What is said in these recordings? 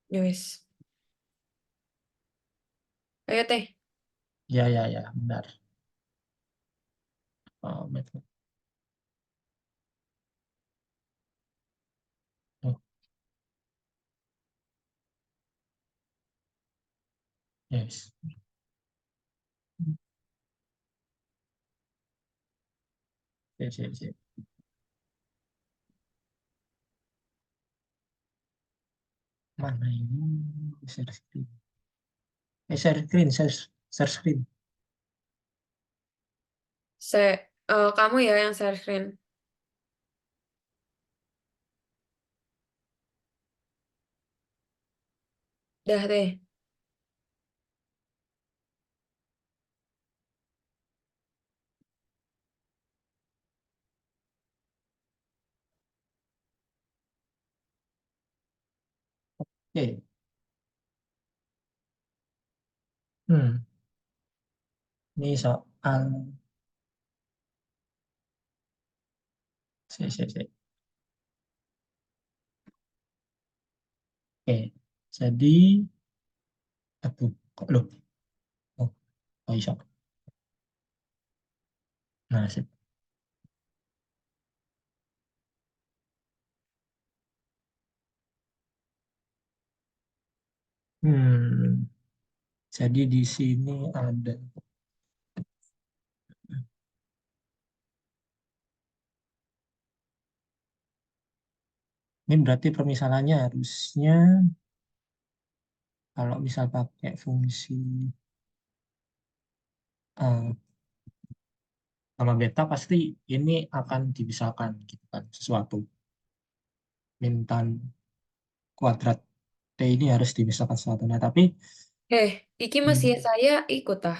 Ya wis. Ayo teh. Ya, ya, ya, benar. Oh, betul. Oh, yes. Sip, sip, sip. Mana ini? Share screen. Share screen, share screen. Kamu ya yang share screen. Dah deh. Oke. Hmm, ini soal. Sip, sip, sip. Oke. Jadi, aduh, kok loh? Oh, oh, iso. Nah, sip. Hmm, jadi di sini ada. Ini berarti permisalannya harusnya kalau misal pakai fungsi eh, sama beta pasti ini akan dipisahkan gitu kan sesuatu. Mintan kuadrat T ini harus dipisahkan sesuatu. Nah, tapi Iki masih hmm, saya ikut tah.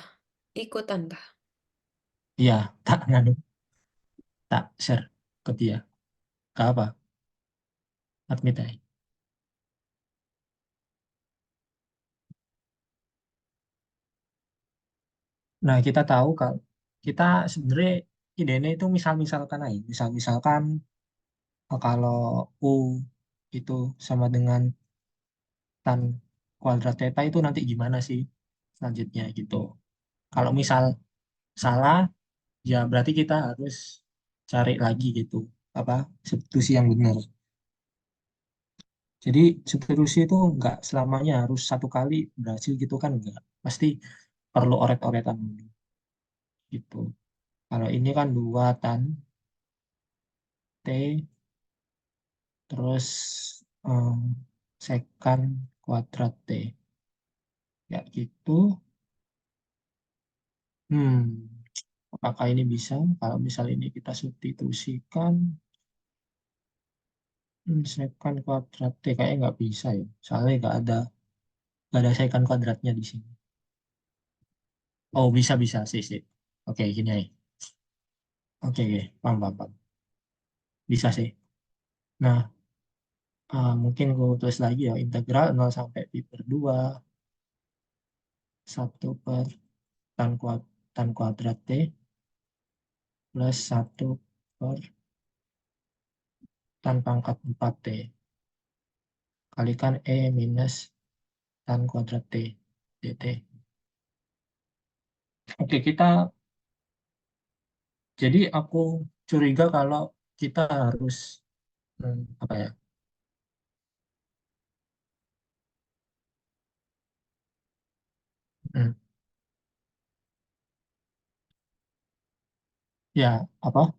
Ikutan tah. ya tak nganu tak share ke dia. Ke apa? Admit aja. Nah, kita tahu kalau kita sebenarnya idenya itu misal-misalkan aja. Misal-misalkan kalau U itu sama dengan tan kuadrat theta itu nanti gimana sih selanjutnya gitu. Kalau misal salah, ya berarti kita harus cari lagi gitu apa substitusi yang benar. Jadi substitusi itu nggak selamanya harus satu kali berhasil gitu kan enggak. Pasti perlu oret-oretan dulu gitu. Kalau ini kan 2 tan T terus em, sekan kuadrat T. Ya gitu. Hmm, apakah ini bisa? Kalau misal ini kita substitusikan, sekan kuadrat T kayaknya nggak bisa ya. Soalnya nggak ada sekan kuadratnya di sini. Oh, bisa, bisa, sih, sih. Oke, gini aja. Oke, oke. Paham, paham, paham. Bisa sih. Nah, mungkin gue tulis lagi ya. Integral 0 sampai pi per 2, 1 per tan kuadrat T, plus 1 per tan pangkat 4T. Kalikan E minus tan kuadrat T, dt. Oke, jadi aku curiga kalau kita harus, apa ya, hmm, ya, apa,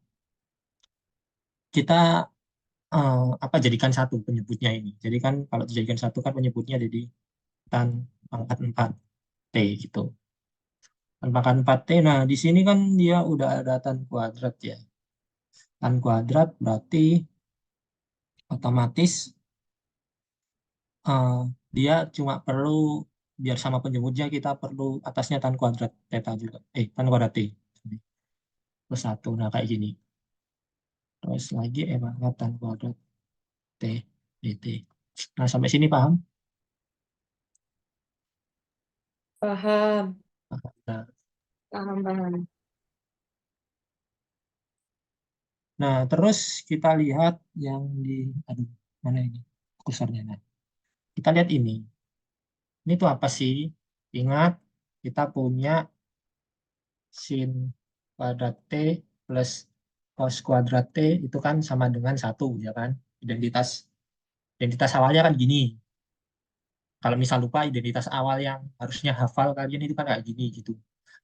kita apa jadikan satu penyebutnya ini. Jadi kan kalau dijadikan satu kan penyebutnya jadi tan pangkat 4 T gitu. Tan pangkat 4 T. Nah, di sini kan dia udah ada tan kuadrat ya. Tan kuadrat berarti otomatis eh, dia cuma perlu biar sama penyebutnya kita perlu atasnya tan kuadrat theta juga. Tan kuadrat T. Plus satu. Nah, kayak gini. Terus lagi pangkat tan kuadrat T dt. Nah, sampai sini paham? Paham. Nah, Paham, paham. nah, terus kita lihat yang di, aduh, mana ini kursornya? Nah, kita lihat ini. Ini tuh apa sih? Ingat, kita punya sin kuadrat T plus cos kuadrat T itu kan sama dengan satu, ya kan? Identitas identitas awalnya kan gini. Kalau misal lupa identitas awal yang harusnya hafal kalian itu kan kayak gini gitu.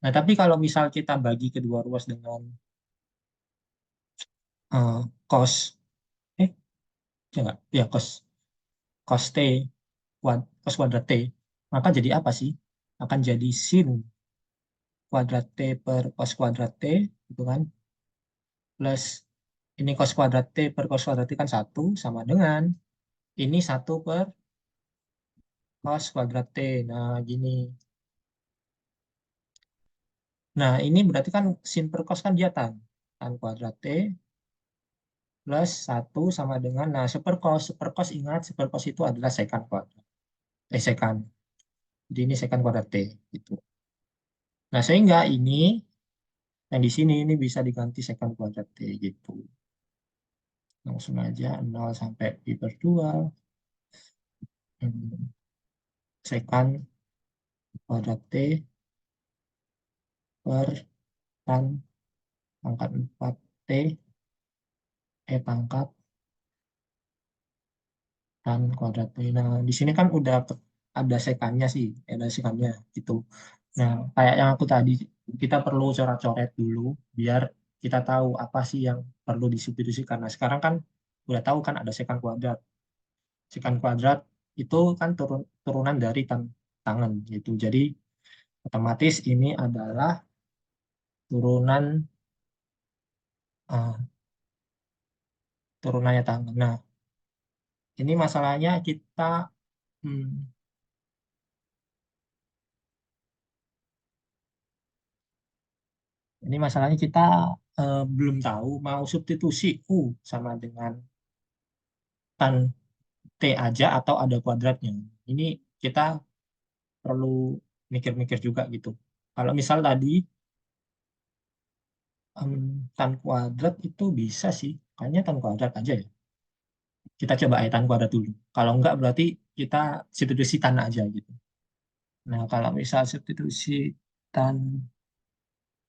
Nah, tapi kalau misal kita bagi kedua ruas dengan cos, eh, ya enggak, ya cos T, cos kuadrat T, maka jadi apa sih? Akan jadi sin kuadrat T per cos kuadrat T, gitu kan? Plus ini cos kuadrat T per cos kuadrat T kan satu sama dengan ini satu per cos kuadrat T. Nah, gini. Nah, ini berarti kan sin per cos kan dia tan kuadrat T plus satu sama dengan, nah, super cos ingat, super cos itu adalah secant kuadrat. Secant. Jadi ini secant kuadrat T. Gitu. Nah, sehingga ini, yang di sini ini bisa diganti secant kuadrat T gitu. Langsung aja 0 sampai pi per 2. Secant kuadrat T per tan pangkat 4 T, pangkat tan kuadrat T. Nah, di sini kan udah ada sekannya sih, ada sekannya gitu. Nah, kayak yang aku tadi, kita perlu coret-coret dulu biar kita tahu apa sih yang perlu disubstitusi. Karena sekarang kan udah tahu kan ada sekan kuadrat. Sekan kuadrat itu kan turunan dari tangen gitu. Jadi otomatis ini adalah turunan eh, turunannya tangen. Nah, ini masalahnya kita hmm, ini masalahnya kita belum tahu mau substitusi U sama dengan tan T aja atau ada kuadratnya. Ini kita perlu mikir-mikir juga gitu. Kalau misal tadi tan kuadrat itu bisa sih, kayaknya tan kuadrat aja ya. Kita coba tan kuadrat dulu. Kalau enggak berarti kita substitusi tan aja gitu. Nah, kalau misal substitusi tan,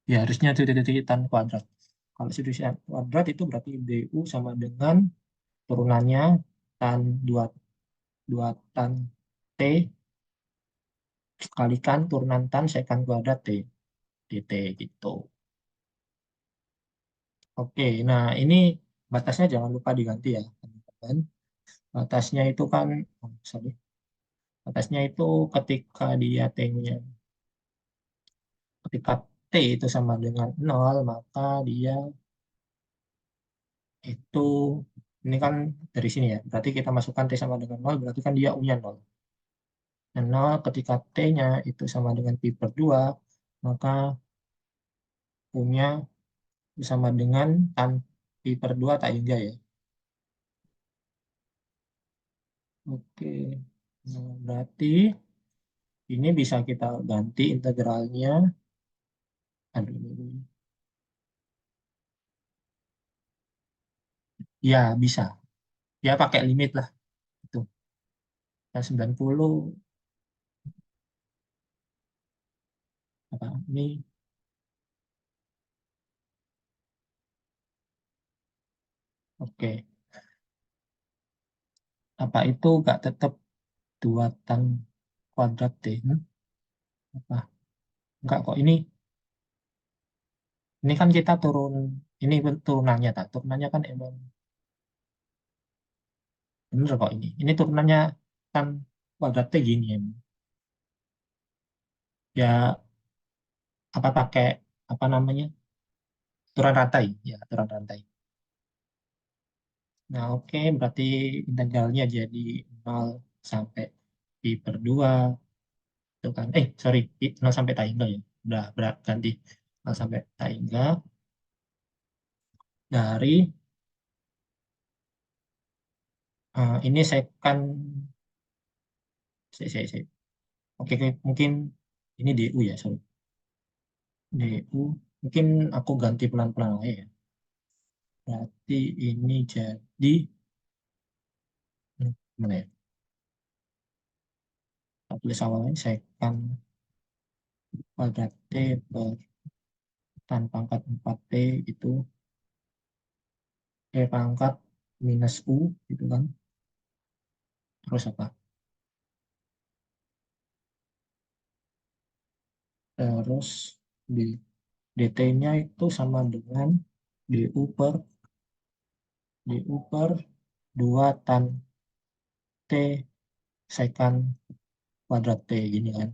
ya harusnya substitusi tan kuadrat. Kalau substitusi tan kuadrat itu berarti du sama dengan turunannya tan 2 2 tan T kalikan turunan tan secant kuadrat T dt gitu. Oke, nah ini batasnya jangan lupa diganti ya, teman-teman. Batasnya itu kan, oh, sorry, batasnya itu ketika dia T-nya, ketika T itu sama dengan nol maka dia itu, ini kan dari sini ya, berarti kita masukkan T sama dengan nol berarti kan dia U-nya 0. Dan 0 ketika T-nya itu sama dengan pi per 2 maka U-nya sama dengan tan pi per 2 tak hingga ya. Oke, nah, berarti ini bisa kita ganti integralnya. Aduh, ya bisa. Ya pakai limit lah. Itu. Yang 90, apa, ini, oke. Apa itu nggak tetap 2 tan kuadrat T? Apa? Enggak kok. Ini kan kita turun, ini turunannya, tak? Turunannya kan emang bener kok ini. Ini turunannya tan kuadrat T gini emang. Ya, apa pakai, apa namanya? Aturan rantai. Ya, aturan rantai. Nah, oke, berarti integralnya jadi 0 sampai pi per 2 itu kan. Sorry, 0 sampai tak hingga ya. Udah berat ganti 0 sampai tak hingga dari ini secant, saya. Oke, oke, mungkin ini DU ya, sorry. DU, mungkin aku ganti pelan-pelan aja ya. Berarti ini jadi, mana ya? tulis awalnya sekan kuadrat T per tan pangkat 4T itu T pangkat minus U gitu kan. Terus apa? Terus di DT-nya itu sama dengan DU per DU per 2 tan T sekan kuadrat T gini kan.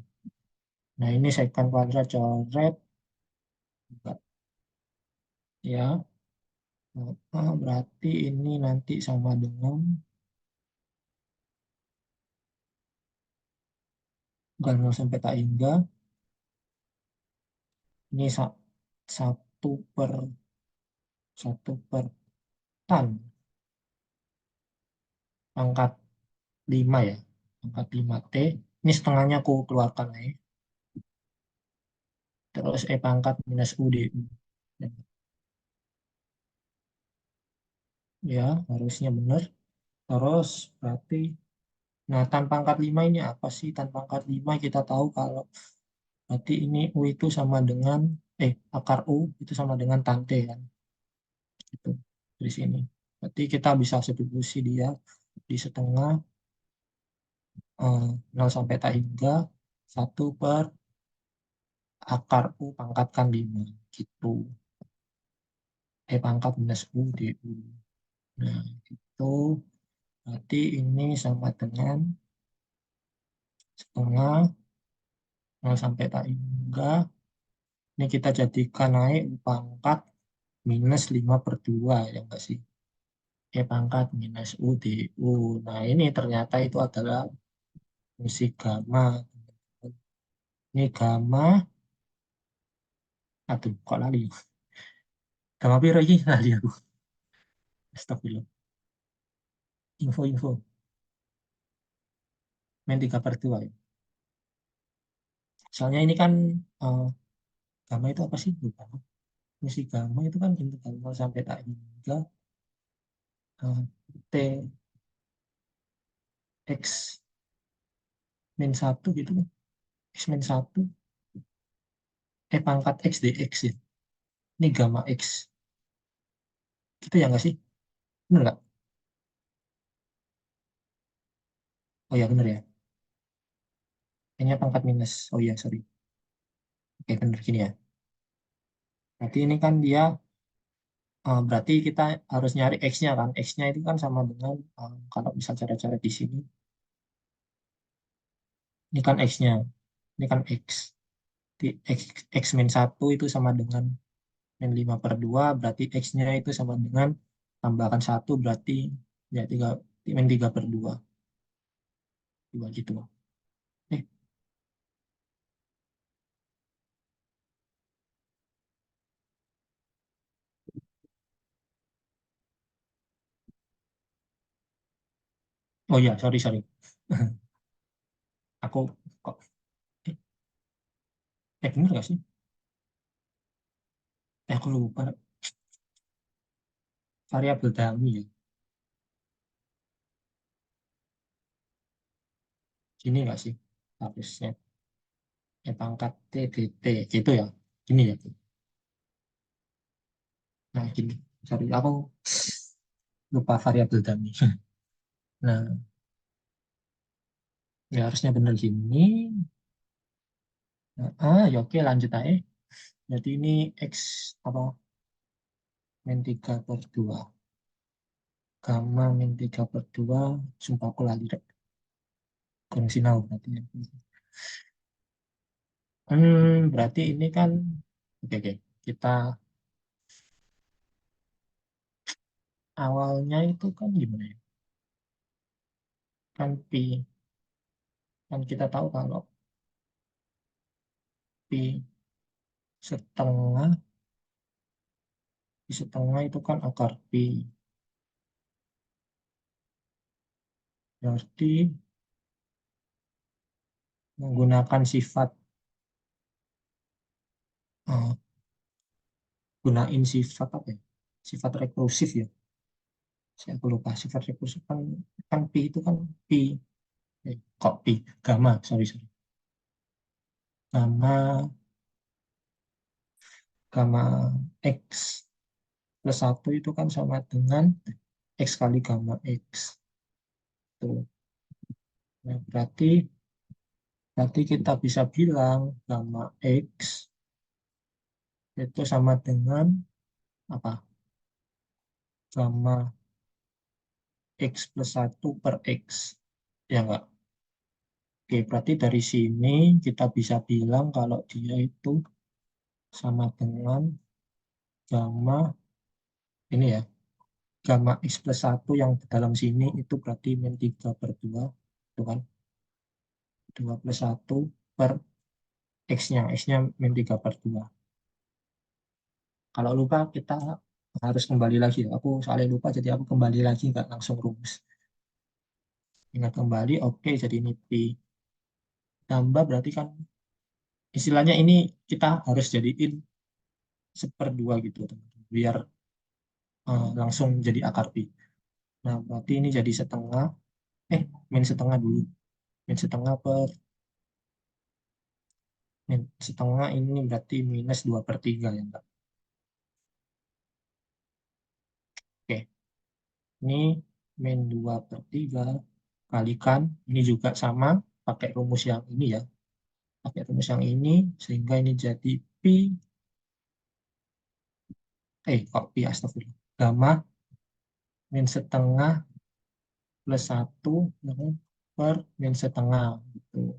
Nah ini sekan kuadrat coret ya. Berarti ini nanti sama dengan bukan 0 sampai tak hingga ini satu per satu per tan pangkat 5 ya, pangkat 5 T. Ini setengahnya aku keluarkan ya. Terus E pangkat minus U di U. Ya, harusnya benar. Terus berarti, nah tan pangkat 5 ini apa sih? Tan pangkat 5 kita tahu kalau berarti ini U itu sama dengan, akar U itu sama dengan tan T kan. Gitu, dari sini. Berarti kita bisa substitusi dia di setengah 0 sampai tak hingga 1 per akar U pangkatkan 5 gitu. Pangkat minus U di U. Nah, itu berarti ini sama dengan setengah 0 sampai tak hingga. Ini kita jadikan naik U pangkat minus 5 per 2 ya enggak sih? Pangkat minus U di U. Nah, ini ternyata itu adalah fungsi gamma. Ini gamma, aduh kok lali. Gamma piro iki? Lali aku. Astagfirullah. Info-info. Main 3 per 2 ya. Soalnya ini kan eh, gamma itu apa sih? Lupa. Fungsi gamma itu kan integral 0 sampai tak hingga eh, T X min 1 gitu kan. X min 1 pangkat X dx ya. Ini gamma X. Gitu ya nggak sih? Bener nggak? Oh ya bener ya. Ini pangkat minus. Oh iya sorry. Oke bener gini ya. Berarti ini kan dia berarti kita harus nyari X-nya kan. X-nya itu kan sama dengan kalau misal cara-cara di sini. Ini kan X-nya. Ini kan X. Di X, X min 1 itu sama dengan min 5 per 2 berarti X-nya itu sama dengan tambahkan 1 berarti ya 3, min 3 per 2. 2 gitu. Eh, oh ya, sorry, sorry. Aku kok, eh, bener gak sih? Aku lupa. Variabel dummy ya. Gini gak sih? Harusnya. Pangkat T, D, T. Gitu ya. Gini ya. Nah, gini. Sorry, aku lupa variabel dummy. Nah, ya harusnya bener gini. Nah, ya oke lanjut aja. Jadi ini X apa? Min 3 per 2. Gamma min 3 per 2. Sumpah aku lali deh. Kurang sinau berarti ya. Berarti ini kan oke, oke. Kita awalnya itu kan gimana ya? Kan pi kan kita tahu kalau pi setengah pi setengah itu kan akar pi. Berarti menggunakan sifat eh, gunain sifat apa ya? Sifat rekursif ya. Saya lupa sifat rekursif kan kan pi itu kan pi Kok pi? Gamma, sorry, sorry. Gamma, gamma X plus satu itu kan sama dengan X kali gamma X. Tuh. Nah, berarti kita bisa bilang gamma X itu sama dengan apa? Gamma X plus satu per X. Ya enggak? Oke, berarti dari sini kita bisa bilang kalau dia itu sama dengan gamma, ini ya, gamma X plus satu yang di dalam sini itu berarti min 3 per 2, itu kan, 2 plus satu per X-nya, X-nya min 3 per 2. Kalau lupa kita harus kembali lagi. Aku soalnya lupa, jadi aku kembali lagi, nggak langsung rumus. Ingat kembali, oke, jadi ini Pi. Tambah berarti kan, istilahnya ini kita harus jadiin seperdua gitu, teman-teman. Biar langsung jadi akar Pi. Nah, berarti ini jadi setengah, min setengah dulu. Min setengah per, min setengah ini berarti minus 2 per 3 ya, Mbak. Oke, ini min 2 per 3 kalikan, ini juga sama, pakai rumus yang ini ya. Pakai rumus yang ini, sehingga ini jadi pi, kok pi, astagfirullah. Gamma min setengah plus satu per min setengah. Gitu.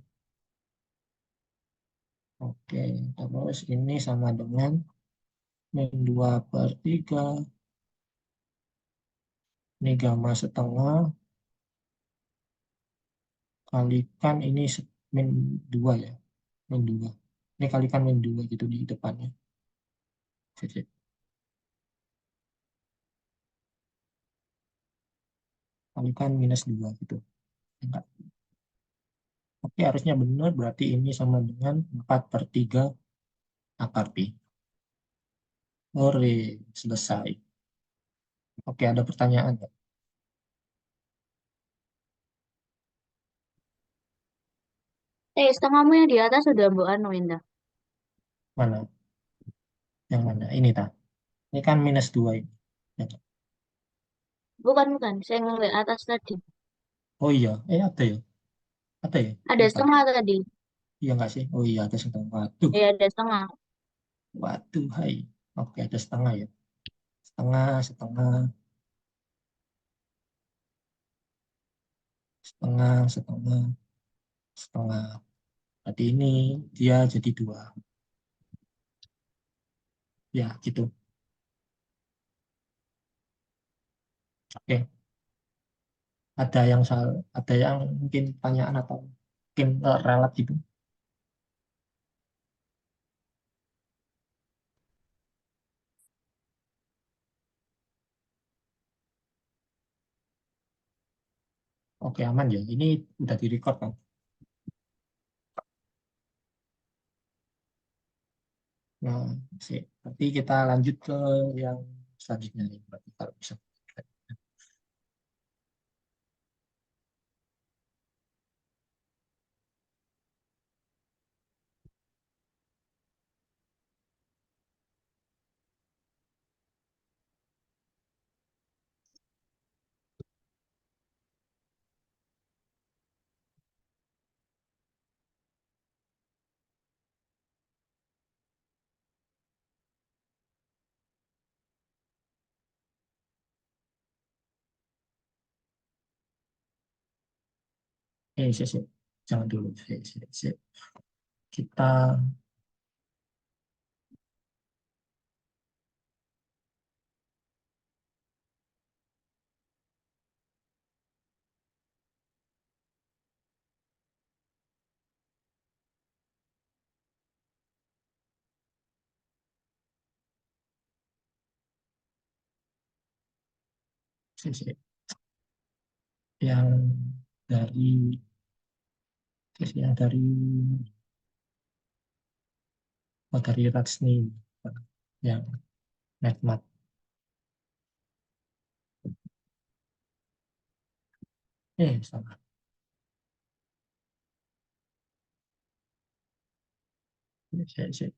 Oke, terus ini sama dengan min 2 per 3, ini gamma setengah, kalikan ini min 2 ya, min 2. Ini kalikan min 2 gitu di depannya. Jadi, kalikan minus 2 gitu. Enggak. Oke, harusnya benar, berarti ini sama dengan 4 per 3 akar pi. Ore, selesai. Oke, ada pertanyaan nggak? Setengahmu yang di atas sudah Mbok anu Indah. Mana? Yang mana? Ini tak? Ini kan minus 2 ini. Ya, tak? Bukan, bukan. Saya ngeliat atas tadi. Oh iya, ada ya? Ada ya? Ada Lupa. setengah tadi. Iya nggak sih? Oh iya, ada setengah. Waduh, Ada setengah. waduh, hai. Oke, ada setengah ya. Setengah, setengah, setengah, setengah, setengah. Berarti ini dia jadi 2. Ya, gitu. Oke, ada yang salah, ada yang mungkin pertanyaan atau mungkin relat gitu. Oke, aman ya. Ini udah direcord kan? Nah, sih. Berarti kita lanjut ke yang selanjutnya nih. Berarti kalau bisa. Sih, sih. Jangan dulu. Sih, sih, sih. Kita, sih, sih. Yang dari, sih, sih, yang dari, oh, dari Ratsni. Yang NetMat. Salah. Sik.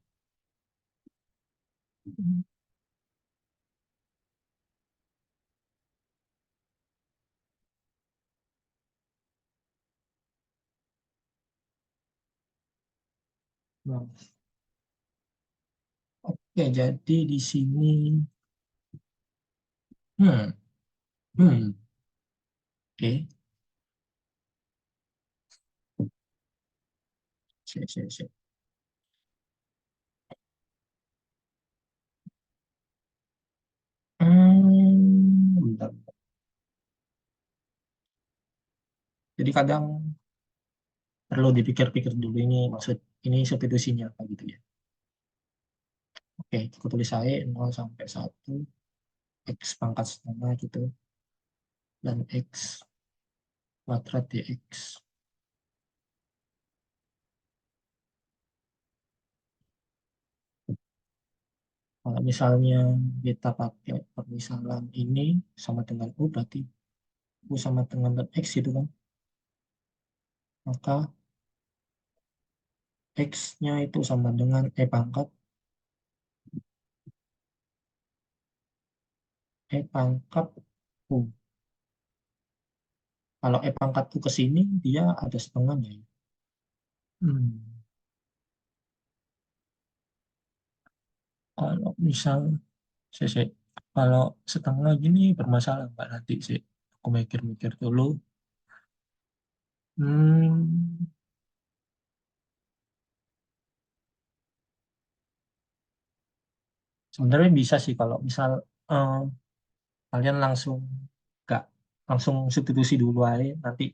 Nah, oke, jadi di sini, hmm, hmm, oke, sik. Bentar. Jadi kadang perlu dipikir-pikir dulu ini maksud ini substitusinya apa gitu ya. Oke, aku tulis aja 0 sampai 1 x pangkat setengah gitu, dan x kuadrat dx. Kalau misalnya kita pakai permisalan ini sama dengan u, berarti u sama dengan x gitu kan. Maka x-nya itu sama dengan e pangkat u. Kalau e pangkat u ke sini, dia ada setengahnya ya. Hmm. Kalau misal, saya, kalau setengah gini bermasalah Mbak nanti sih. Aku mikir-mikir dulu. Hmm, sebenarnya bisa sih kalau misal eh, kalian langsung nggak langsung substitusi dulu aja nanti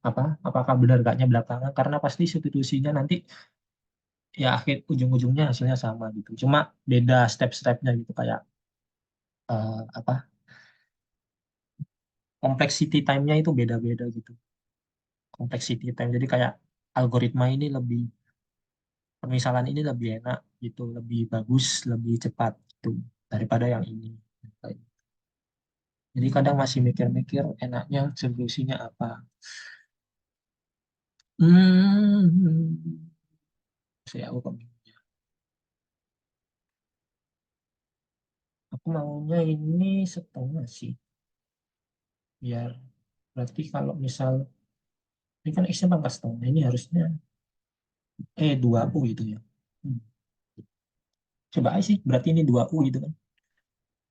apa apakah benar gaknya belakangan, karena pasti substitusinya nanti ya akhir ujung-ujungnya hasilnya sama gitu, cuma beda step-stepnya gitu kayak apa complexity time-nya itu beda-beda gitu, complexity time, jadi kayak algoritma ini lebih permisalan ini lebih enak gitu, lebih bagus, lebih cepat gitu daripada yang ini. Jadi kadang masih mikir-mikir enaknya solusinya apa. Hmm, aku kok aku maunya ini setengah sih, biar berarti kalau misal ini kan x-nya pangkat setengah, ini harusnya 2u gitu ya. Hmm. Coba aja sih, berarti ini 2u gitu kan.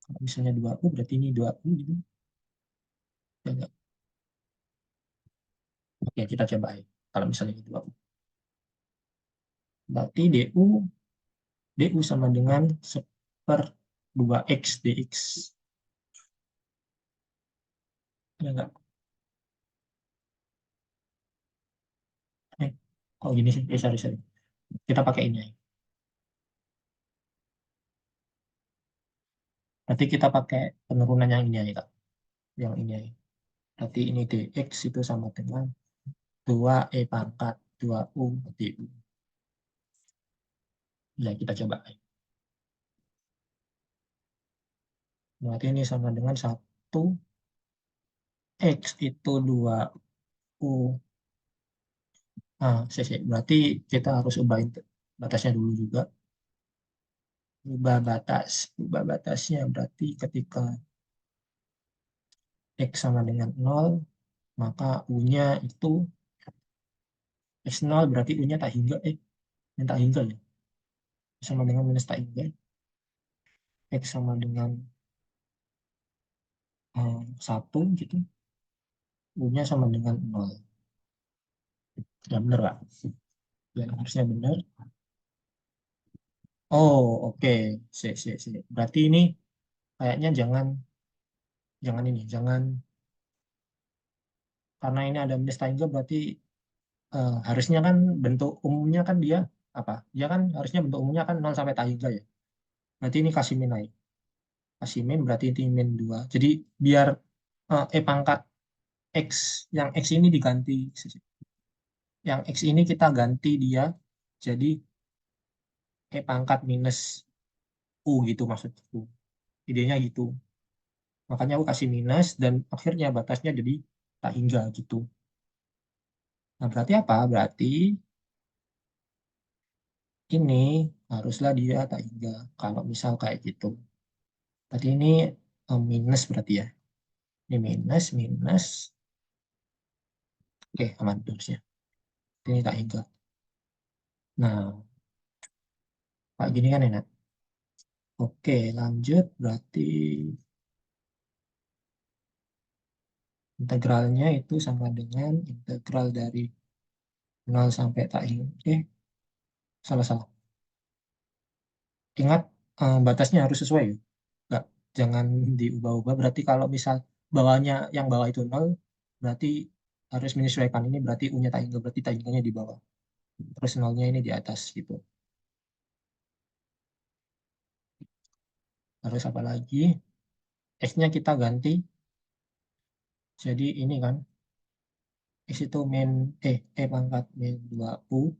Kalau misalnya 2u berarti ini 2u gitu. Ya nggak? Oke, kita coba aja. Kalau misalnya ini 2u. Berarti du sama dengan 1/2x dx. Ya nggak? Eh, kok gini sih? Sorry. Kita pakai ini aja. Berarti kita pakai penurunan yang ini aja, Kak. Yang ini aja. Berarti ini dx itu sama dengan 2e pangkat 2u du. Ya, kita coba. Berarti ini sama dengan 1x itu 2u. Nah, berarti kita harus ubahin batasnya dulu juga. Ubah batasnya berarti ketika x sama dengan 0, maka u-nya itu x 0 berarti u-nya tak hingga, yang tak hingga ya. Sama dengan minus tak hingga. X sama dengan 1 gitu. U-nya sama dengan 0. Ya benar, Pak. Ya, harusnya benar. Oh, oke. Berarti ini kayaknya jangan jangan ini, jangan karena ini ada minus tangga berarti harusnya kan bentuk umumnya kan dia apa? Dia kan harusnya bentuk umumnya kan 0 sampai tangga ya. Berarti ini kasih min aja. Kasih min berarti ini min 2. Jadi biar pangkat x yang x ini diganti, yang x ini kita ganti dia jadi pangkat minus u gitu maksudku. Idenya gitu. Makanya aku kasih minus dan akhirnya batasnya jadi tak hingga gitu. Nah, berarti apa? Berarti ini haruslah dia tak hingga. Kalau misal kayak gitu. Berarti ini minus berarti ya. Ini minus, minus. Oke, aman harusnya. Ini tak hingga. Nah, kayak gini kan enak. Oke, lanjut. Berarti integralnya itu sama dengan integral dari 0 sampai tak hingga. Salah-salah. Ingat, batasnya harus sesuai ya. Nggak, jangan diubah-ubah. Berarti kalau misal bawahnya yang bawah itu 0, berarti harus menyesuaikan ini. Berarti U-nya tak hingga. Berarti tak hingganya di bawah. Terus nolnya ini di atas gitu. Terus apa lagi? X-nya kita ganti. Jadi ini kan. X itu E pangkat min 2U.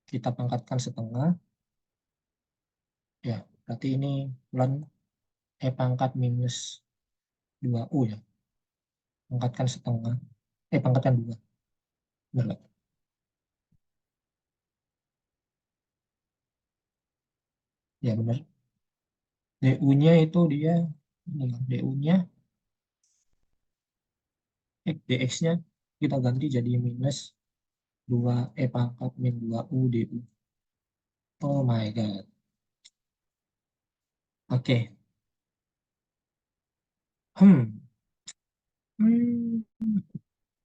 Kita pangkatkan setengah. Ya, berarti ini ln E pangkat minus 2U ya. Pangkatkan setengah. Pangkatkan 2. Benar nggak? Ya, benar. DU-nya itu dia, ini kan, DU-nya, DX-nya kita ganti jadi minus 2 E pangkat min 2U DU. Oh my God. Oke. Hmm. Hmm.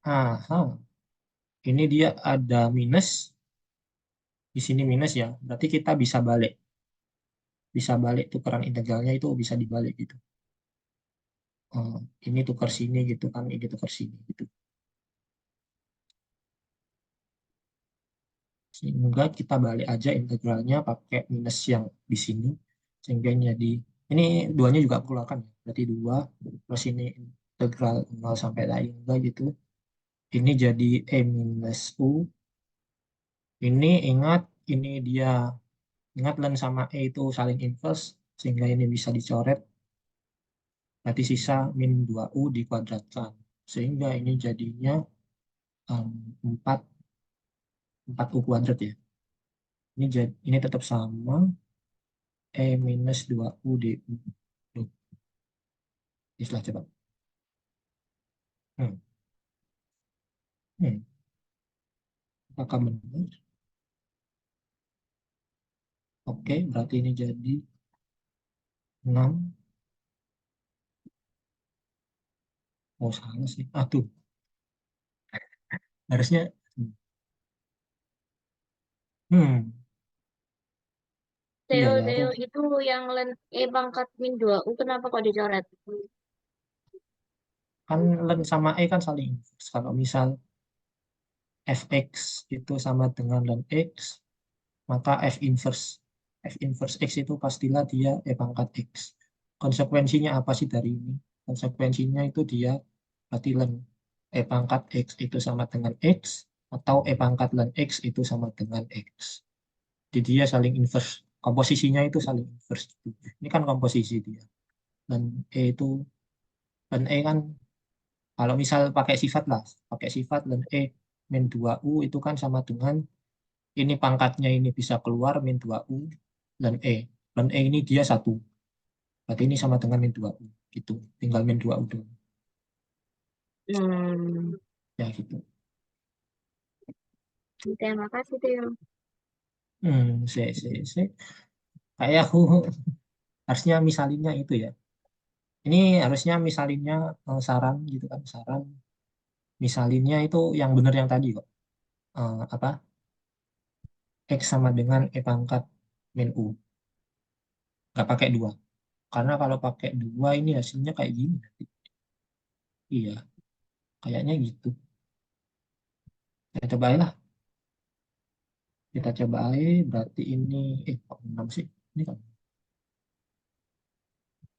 Aha. Ini dia ada minus. Di sini minus ya. Berarti kita bisa balik. Bisa balik tukeran integralnya itu bisa dibalik gitu. Oh, ini tukar sini gitu kan. Ini tukar sini gitu. Sehingga kita balik aja integralnya pakai minus yang di sini. Sehingga ini jadi, ini duanya juga aku keluarkan. Berarti 2 plus ini integral 0 sampai tak hingga gitu. Ini jadi E minus U. Ini ingat, ini dia, ingat ln sama E itu saling inverse. Sehingga ini bisa dicoret. Berarti sisa min 2U dikuadratkan. Sehingga ini jadinya 4, 4U kuadrat ya. Ini tetap sama. E minus 2U DU. Duh, istilah coba. Hmm. Hmm. Apakah benar? Oke, berarti ini jadi 6. Oh, salah sih. Tuh. Harusnya. Hmm. Iya Theo, ya, aku Theo itu yang len E pangkat min 2U kenapa kok dicoret? kan ln sama E kan saling inverse. Kalau misal fx itu sama dengan ln x, maka f inverse x itu pastilah dia E pangkat x. Konsekuensinya apa sih dari ini? Konsekuensinya itu dia berarti ln E pangkat x itu sama dengan x, atau E pangkat ln x itu sama dengan x. Jadi dia saling inverse. Komposisinya itu saling inverse. Ini kan komposisi dia. Dan E itu, dan E kan kalau misal pakai sifat lah, pakai sifat dan min 2U itu kan sama dengan ini pangkatnya ini bisa keluar min 2U dan E. Dan E ini dia satu. Berarti ini sama dengan min 2U. Gitu. Tinggal min 2U dulu. Hmm, Ya gitu. terima kasih Theo. Se. Kayak aku harusnya misalinnya itu ya. Ini harusnya misalinnya saran gitu kan, saran. Misalinnya itu yang benar yang tadi kok. Apa? X sama dengan E pangkat min U. Nggak pakai 2. Karena kalau pakai 2 ini hasilnya kayak gini. Iya, kayaknya gitu. Kita cobain lah. Kita cobain. Berarti ini, kok 6 sih? Ini kan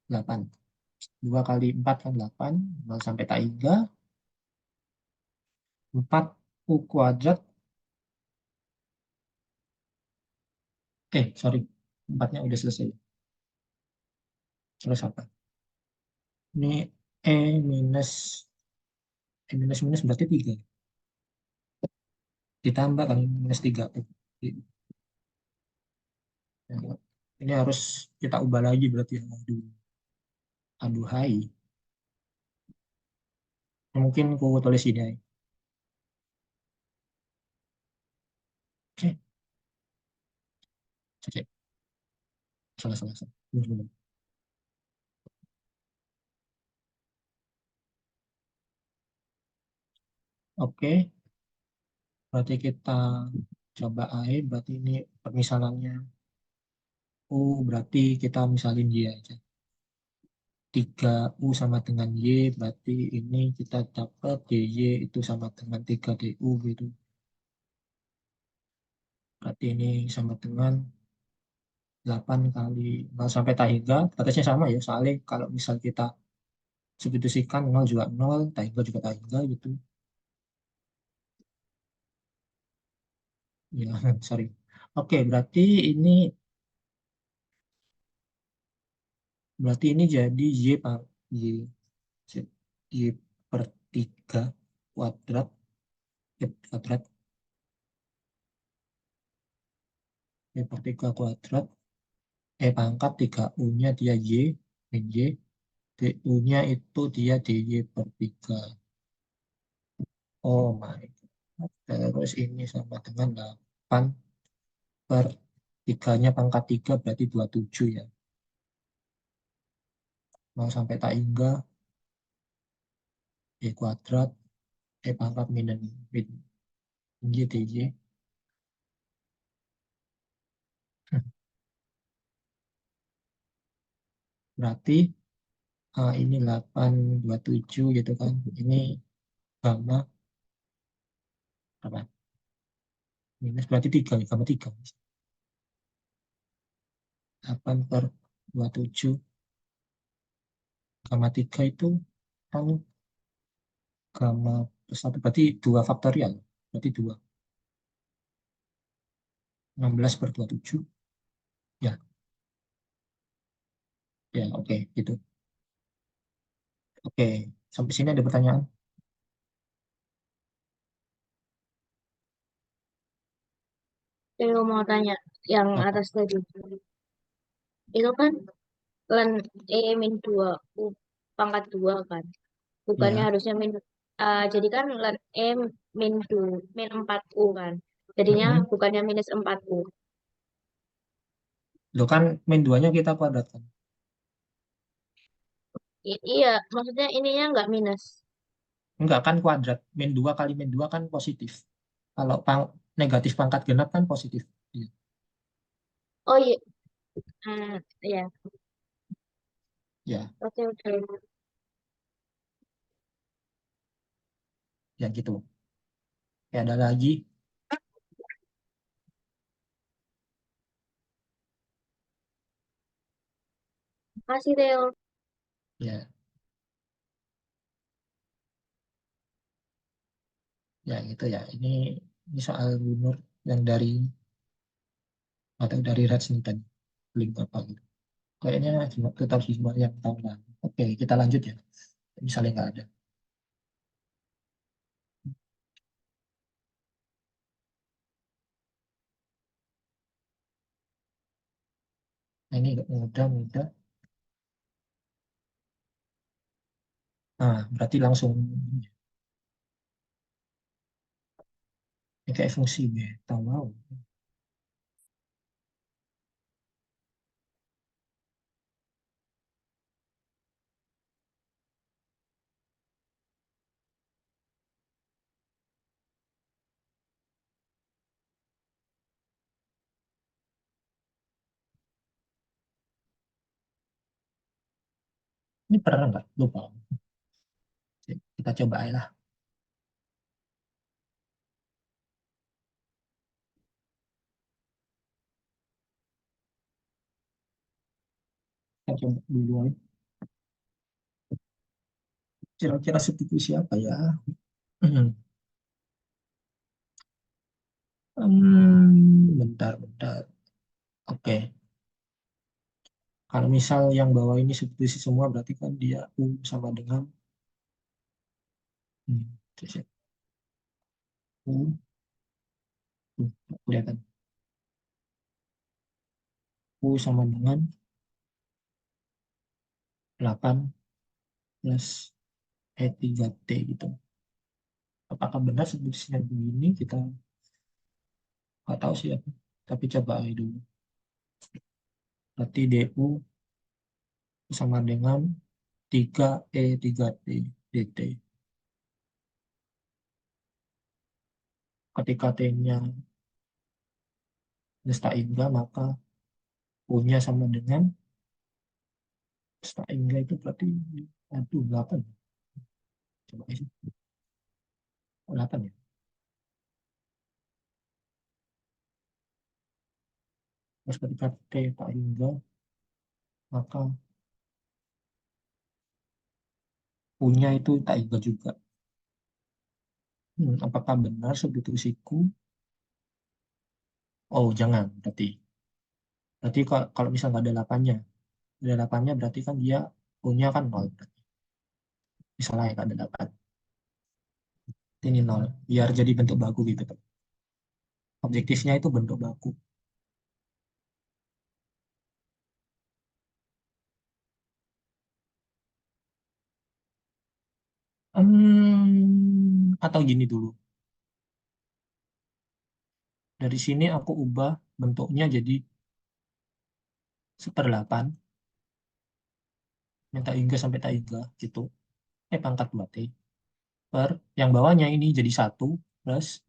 8. 2 kali 4 kan 8. 0 sampai tak 3. 4 U kuadrat. Sorry. 4-nya udah selesai. Terus apa? Ini E minus, minus berarti 3. Ditambah kan minus 3. Ini harus kita ubah lagi berarti. Aduh, aduhai. Mungkin aku tulis ini aja. Oke, oke. Salah, salah, salah. Oke, berarti kita coba aja. Berarti ini permisalannya. Oh, berarti kita misalin Y aja. 3U sama dengan Y, berarti ini kita dapat DY itu sama dengan 3DU gitu. Berarti ini sama dengan 8 kali 0 sampai tak hingga. Batasnya sama ya, soalnya kalau misal kita substitusikan 0 juga 0, tak hingga juga tak hingga gitu. Ya, sorry. Oke, ini berarti ini jadi Y, Y per 3 kuadrat, kuadrat, Y per 3 kuadrat, pangkat 3U-nya dia Y, min Y, DU-nya itu dia DY per 3. Oh my God. Terus ini sama dengan 8 per 3-nya pangkat 3 berarti 27 ya. Mau sampai tak hingga Y kuadrat, pangkat min Y DY. Berarti ini 827 gitu kan. Ini gamma apa? Minus berarti 3 ya, gamma 3. 8 per 27 gamma 3 itu kan gamma plus 1 berarti 2 faktorial. Berarti 2. 16 per 27. Ya, ya oke gitu. Oke, sampai sini ada pertanyaan? Saya mau tanya yang Apa? atas tadi. Itu kan len min 2 U pangkat 2 kan. Bukannya Ya, harusnya jadi kan len min 2, min 4 U kan. Jadinya mm-mm. bukannya minus 4 U. Lo kan min 2-nya kita kuadratkan. Iya, maksudnya ininya nggak minus. Enggak kan kuadrat. Min 2 kali min 2 kan positif. Kalau negatif pangkat genap kan positif. Iya. Oh iya, iya. Ya, Oke, oke. ya gitu. Ya, ada lagi. Makasih, Theo. Ya, ya gitu ya. Ini soal Bunur yang dari atau dari Rats nih tadi. Link apa gitu. Kayaknya cuma tetap semua yang tahu lah. Oke, kita lanjut ya. Misalnya nggak ada. Nah, ini mudah. Nah, berarti langsung ini kayak fungsi beta. Wow. Ini pernah nggak? Lupa. Kita coba aja lah. Kita coba dulu aja. Kira-kira substitusi apa ya? Bentar. Oke. Kalau misal yang bawah ini substitusi semua, berarti kan dia U sama dengan terus ya, U, nggak kelihatan. U sama dengan 8 plus E3T gitu. Apakah benar substitusinya begini? Kita nggak tahu sih aku. Tapi coba aja dulu. Berarti DU sama dengan 3E3T DT. Ketika T-nya nesta Indra, maka U-nya sama dengan nesta Indra itu berarti, aduh, 8. Coba aja. 8 ya. Terus ketika T tak hingga, maka U-nya itu tak hingga juga. Apakah benar substitusiku? Oh, jangan. Berarti kalau misal nggak ada 8-nya, ada 8-nya berarti kan dia U-nya kan 0. Misalnya nggak ada 8. Ini 0. Biar jadi bentuk baku gitu. Objektifnya itu bentuk baku. Atau gini dulu. Dari sini aku ubah bentuknya jadi 1/8. Yang tak hingga sampai tak hingga gitu. Pangkat 2T. Per yang bawahnya ini jadi 1 plus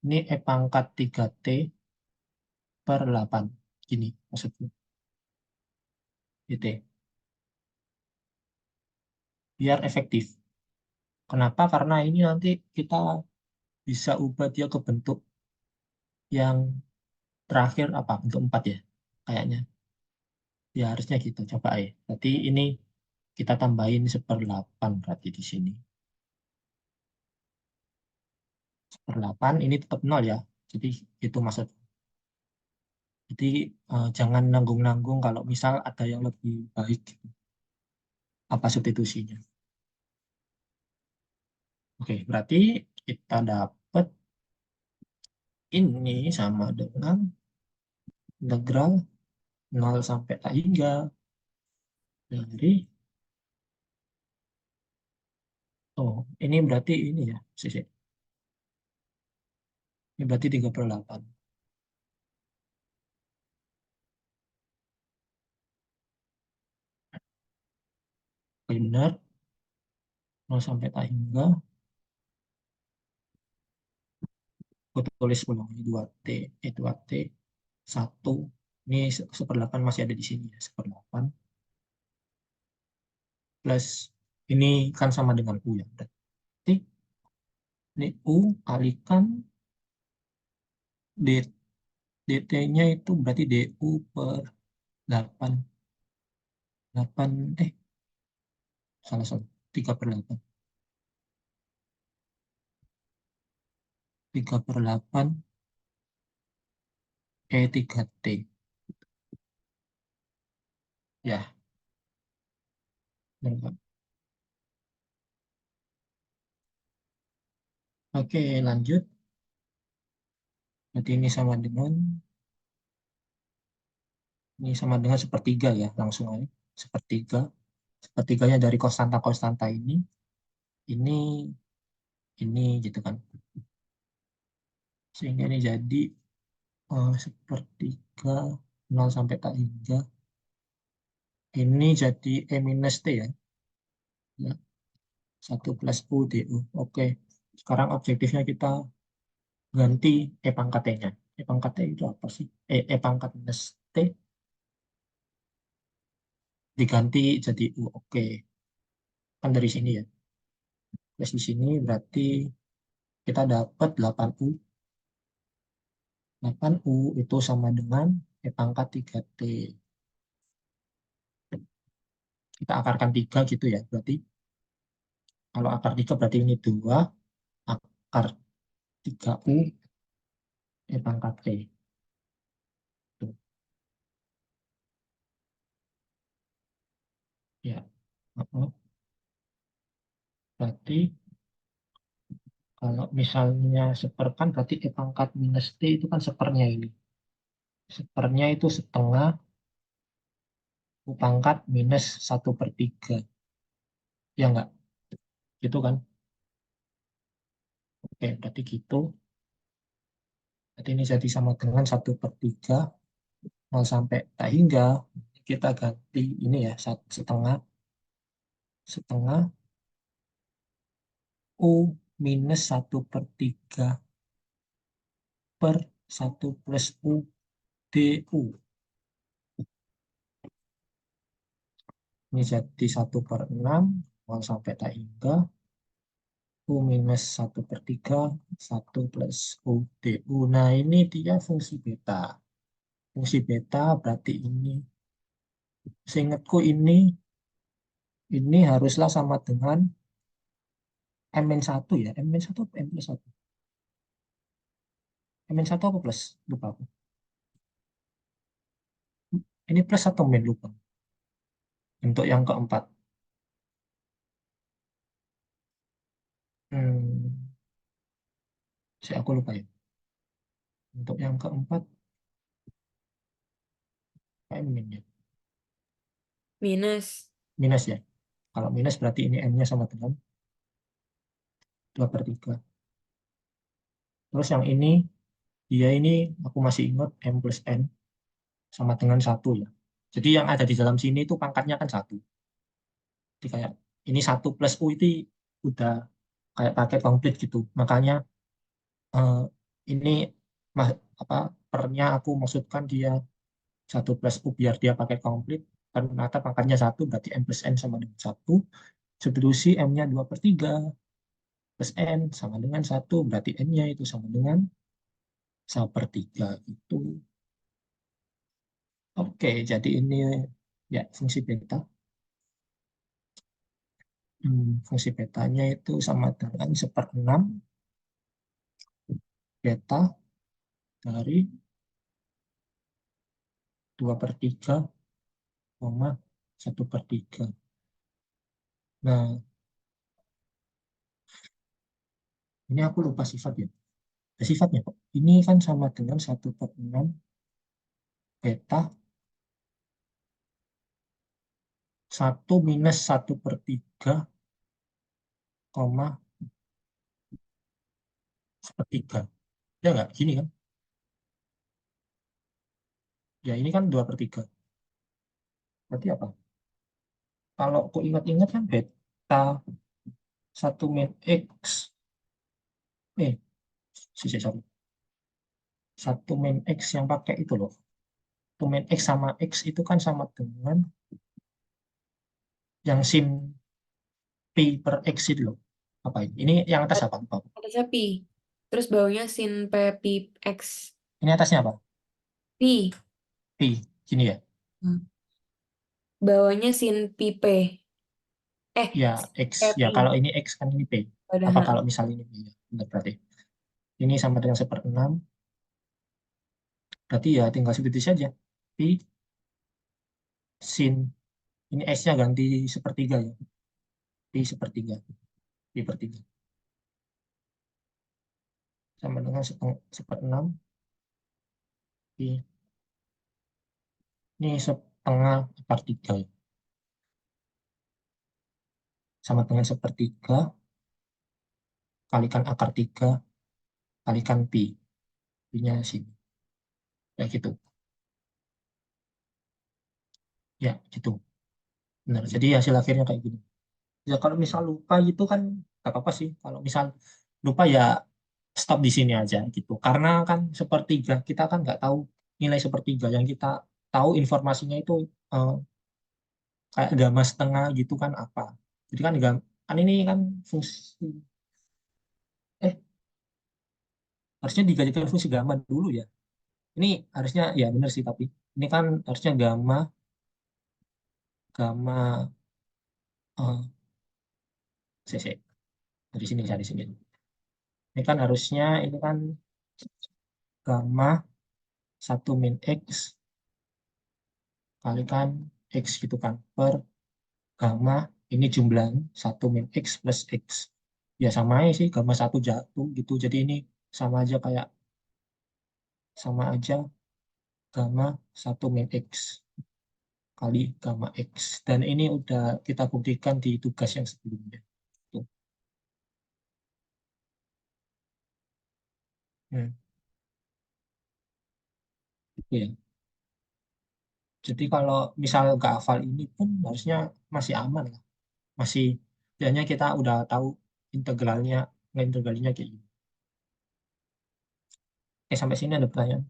ini pangkat 3T per 8. Gini maksudnya. Gitu. Biar efektif. Kenapa? Karena ini nanti kita bisa ubah dia ke bentuk yang terakhir apa? Bentuk 4 ya. Kayaknya. Ya harusnya gitu. Coba ya. Berarti ini kita tambahin 1/8 berarti di sini. 1/8 ini tetap 0 ya. Jadi itu maksud. Jadi jangan nanggung-nanggung kalau misal ada yang lebih baik gitu. Apa substitusinya. Oke, berarti kita dapat ini sama dengan integral 0 sampai tak hingga dari, oh ini berarti ini ya, sisi. Ini berarti 3/8. Oke, benar. 0 sampai tak hingga. Aku tulis ulang ini 2T, ini 2T, 1. Ini 1/8 masih ada di sini ya, 1/8. Plus ini kan sama dengan U ya. Berarti ini U kalikan D, DT-nya itu berarti DU per 8. 8, salah satu. 3/8. 3/8 E3T. Ya, benar. Oke, lanjut. Berarti ini sama dengan sepertiga ya, langsung aja. Sepertiga. Sepertiganya dari konstanta-konstanta ini, ini gitu kan. Sehingga ini jadi sepertiga 0 sampai tak hingga. Ini jadi E minus T ya. Ya, 1 plus U DU. Oke, sekarang objektifnya kita ganti E pangkat T-nya. E pangkat T itu apa sih? E pangkat minus T diganti jadi U. Oke, kan dari sini ya. Plus di sini berarti kita dapat 8U. 8U itu sama dengan E pangkat 3T. Kita akarkan 3 gitu ya. Berarti kalau akar 3 berarti ini 2. Akar 3U E pangkat T. Tuh. Ya. Berarti kalau misalnya seperkan berarti E pangkat minus T itu kan sepernya ini. Sepernya itu setengah U pangkat minus 1/3. Ya enggak? Gitu kan? Oke, berarti gitu. Berarti ini jadi sama dengan 1/3. 0 sampai tak hingga. Kita ganti ini ya, setengah. Setengah U minus 1/3 per 1 plus U DU. Ini jadi 1/6, 0 sampai tak hingga. U minus 1/3, 1 plus U DU. Nah, ini dia fungsi beta. Fungsi beta berarti ini. Seingatku ini haruslah sama dengan M-1 ya. M-1 apa M+1? M-1 apa plus? Lupa aku. Ini plus atau min? Lupa. Untuk yang keempat. Hmm, aku lupa ya. Untuk yang keempat, kayak min ya. Minus. Minus ya. Kalau minus berarti ini M-nya sama dengan 2/3. Terus yang ini, dia ini aku masih ingat M plus N sama dengan 1 ya. Jadi yang ada di dalam sini itu pangkatnya kan 1. Jadi kayak ini 1 plus U itu udah kayak paket komplit gitu. Makanya eh, ini mah, apa pernya aku maksudkan dia 1 plus U biar dia paket komplit. Ternyata pangkatnya 1 berarti M plus N sama dengan 1. Substitusi M-nya 2/3 plus N sama dengan 1. Berarti N-nya itu sama dengan 1/3 itu. Oke, jadi ini ya fungsi beta. Fungsi betanya itu sama dengan 1/6 beta dari 2/3, 1/3. Nah, ini aku lupa sifat ya. Sifatnya kok. Ini kan sama dengan 1/6 beta 1 minus 1/3, koma sepertiga. Ya nggak? Gini kan? Ya ini kan 2/3. Berarti apa? Kalau aku ingat-ingat kan beta 1 min X. Sorry. 1 min X yang pakai itu loh. 1 min X sama X itu kan sama dengan yang sin Pi per X itu loh. Apa ini? Ini yang atas apa? Lupa. Atasnya pi. Terus bawahnya sin p pi x. Ini atasnya apa? Pi. Pi. Gini ya. Bawahnya sin pi p. Ya, Sin X. p Ya, pi. kalau ini X kan ini P. Apa Padahal. kalau misalnya ini P? Ya, benar berarti. Ini sama dengan 1/6. Berarti ya tinggal seperti saja. Pi sin. Ini S-nya ganti 1/3 ya. Pi 1/3. Pi per 3. Sama dengan 1/6. Pi. Ini 1/2/3 ya. Sama dengan 1/3 kalikan akar 3 kalikan pi. Pi-nya sini. Ya gitu. Ya gitu. Benar. Jadi hasil akhirnya kayak gini. Ya kalau misal lupa gitu kan nggak apa-apa sih. Kalau misal lupa ya stop di sini aja gitu. Karena kan 1/3 kita kan nggak tahu nilai 1/3. Yang kita tahu informasinya itu eh, kayak gamma setengah gitu kan apa. Jadi kan ini kan fungsi eh harusnya digantikan fungsi gamma dulu ya. Ini harusnya ya benar sih tapi ini kan harusnya gamma gamma eh cc dari sini dari sini. Ini kan harusnya ini kan gamma 1 min X kalikan X gitu kan per gamma ini jumlahnya 1 min X plus X. Ya sama aja sih gamma 1 jatuh gitu. Jadi ini sama aja kayak sama aja gamma 1 min X kali gamma X. Dan ini udah kita buktikan di tugas yang sebelumnya. Tuh. Hmm, gitu ya. Jadi kalau misal nggak hafal ini pun harusnya masih aman lah. Masih, jadinya kita udah tahu integralnya, nggak integralnya kayak gini. Sampai sini ada pertanyaan.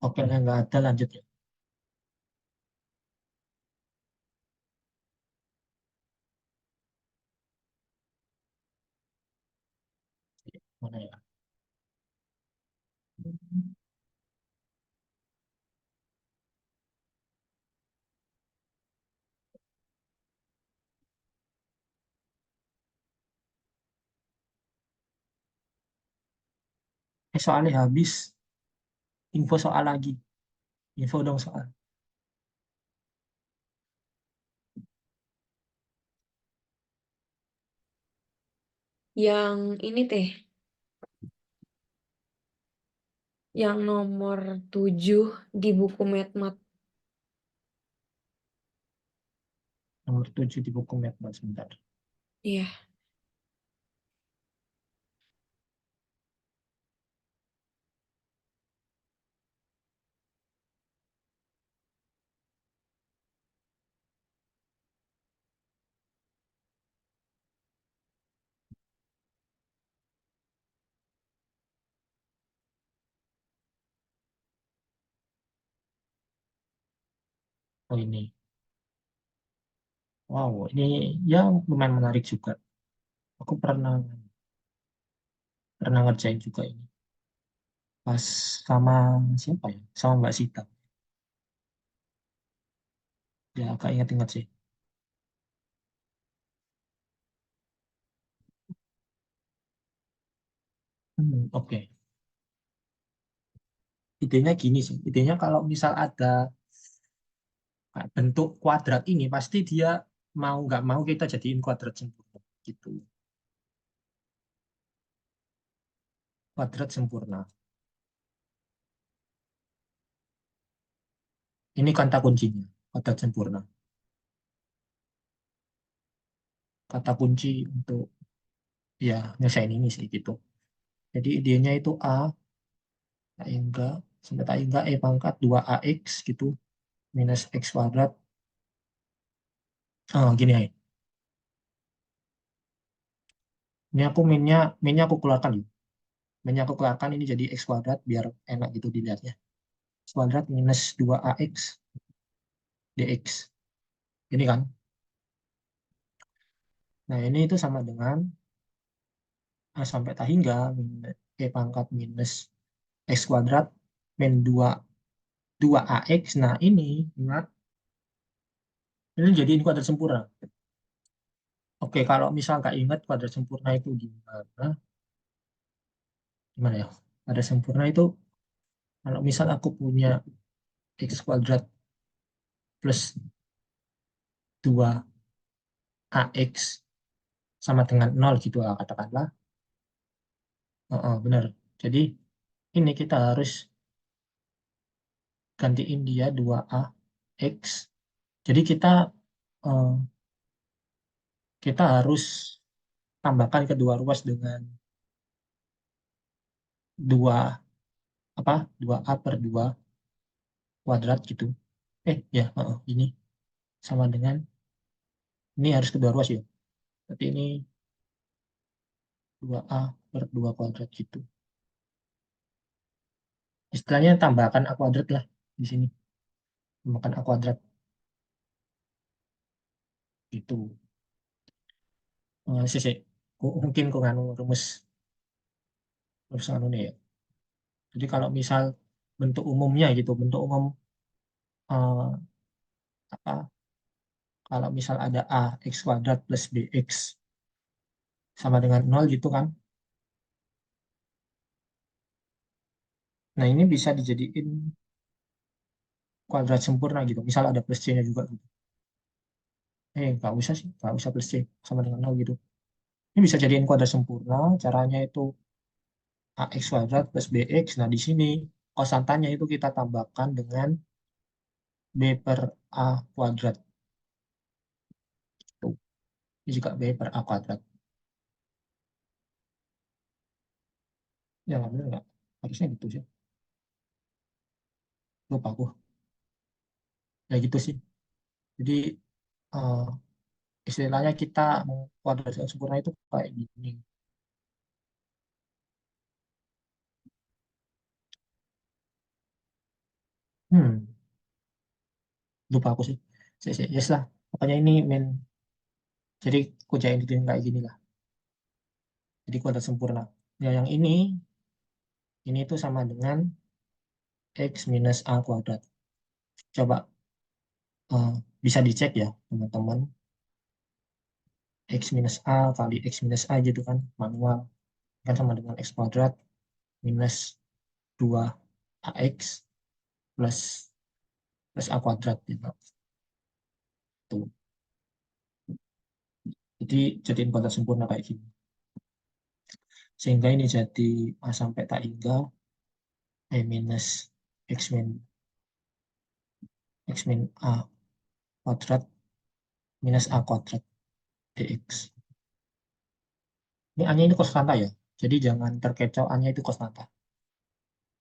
Oke lah, nggak ada, lanjut ya. Mana ya? Soalnya habis, info soal lagi. Info dong soal. Yang ini teh, yang nomor 7 di buku Medmat. Nomor 7 di buku Medmat, sebentar. Iya. Oh ini. Wow, ini ya lumayan menarik juga. Aku pernah pernah ngerjain juga ini. Pas sama siapa ya? Sama Mbak Sita. Ya agak ingat-ingat sih. Oke. Idenya gini sih. Idenya kalau misal ada bentuk kuadrat ini, pasti dia mau nggak mau kita jadiin kuadrat sempurna. Gitu. Kuadrat sempurna. Ini kata kuncinya. Kuadrat sempurna. Kata kunci untuk ya nyesain ini sih gitu. Jadi idenya itu A, tak enggak, sampai tak enggak E pangkat 2AX gitu, minus X kuadrat. Gini ya. Ini aku minnya aku keluarkan yuk. Minnya aku keluarkan ini jadi X kuadrat biar enak gitu dilihatnya. X kuadrat minus 2AX dx. Ini kan. Nah ini itu sama dengan A sampai tak hingga minus E pangkat minus X kuadrat min 2AX. Nah ini ingat, ini jadiin kuadrat sempurna. Oke, kalau misal nggak ingat kuadrat sempurna itu gimana? Gimana ya? Kuadrat sempurna itu kalau misal aku punya X kuadrat plus 2AX sama dengan 0 gitu lah katakanlah. Benar. Jadi ini kita harus gantiin dia 2AX. Jadi eh, kita harus tambahkan kedua ruas dengan 2 apa? 2A per 2 kuadrat gitu. Ya, ini sama dengan ini harus kedua ruas ya. Berarti ini 2A per 2 kuadrat gitu. Istilahnya tambahkan A kuadrat lah di sini. Tambahkan A kuadrat. Itu. Sih, mungkin kok nganu rumus rumus anu nih ya. Jadi kalau misal bentuk umumnya gitu, bentuk umum eh, apa? Kalau misal ada a x kuadrat plus bx sama dengan 0 gitu kan. Nah, ini bisa dijadiin kuadrat sempurna gitu. Misal ada plus c-nya juga gitu. Nggak usah sih, nggak usah plus c sama dengan 0 gitu. Ini bisa jadiin kuadrat sempurna. Caranya itu ax kuadrat plus bx. Nah, di sini konstantanya itu kita tambahkan dengan b per a kuadrat. Tuh. Ini juga b per a kuadrat. Ya, nggak bener nggak? Harusnya gitu sih. Lupa aku. Ya gitu sih. Jadi eh, istilahnya kita kuadrat yang sempurna itu kayak gini. Hmm, lupa aku sih. Yes lah. Pokoknya ini main. Jadi kujain itu kayak gini lah. Jadi kuadrat sempurna. Ya, yang ini tuh sama dengan x minus a kuadrat. Coba eh, bisa dicek ya teman-teman. X minus a kali x minus a gitu kan manual kan sama dengan x kuadrat minus 2 ax plus plus a kuadrat gitu. Tuh. Jadi jadiin kuadrat sempurna kayak gini. Sehingga ini jadi a sampai tak hingga e minus x min x min a kuadrat minus a kuadrat dx. Ini a-nya ini konstanta ya. Jadi jangan terkecoh a-nya itu konstanta.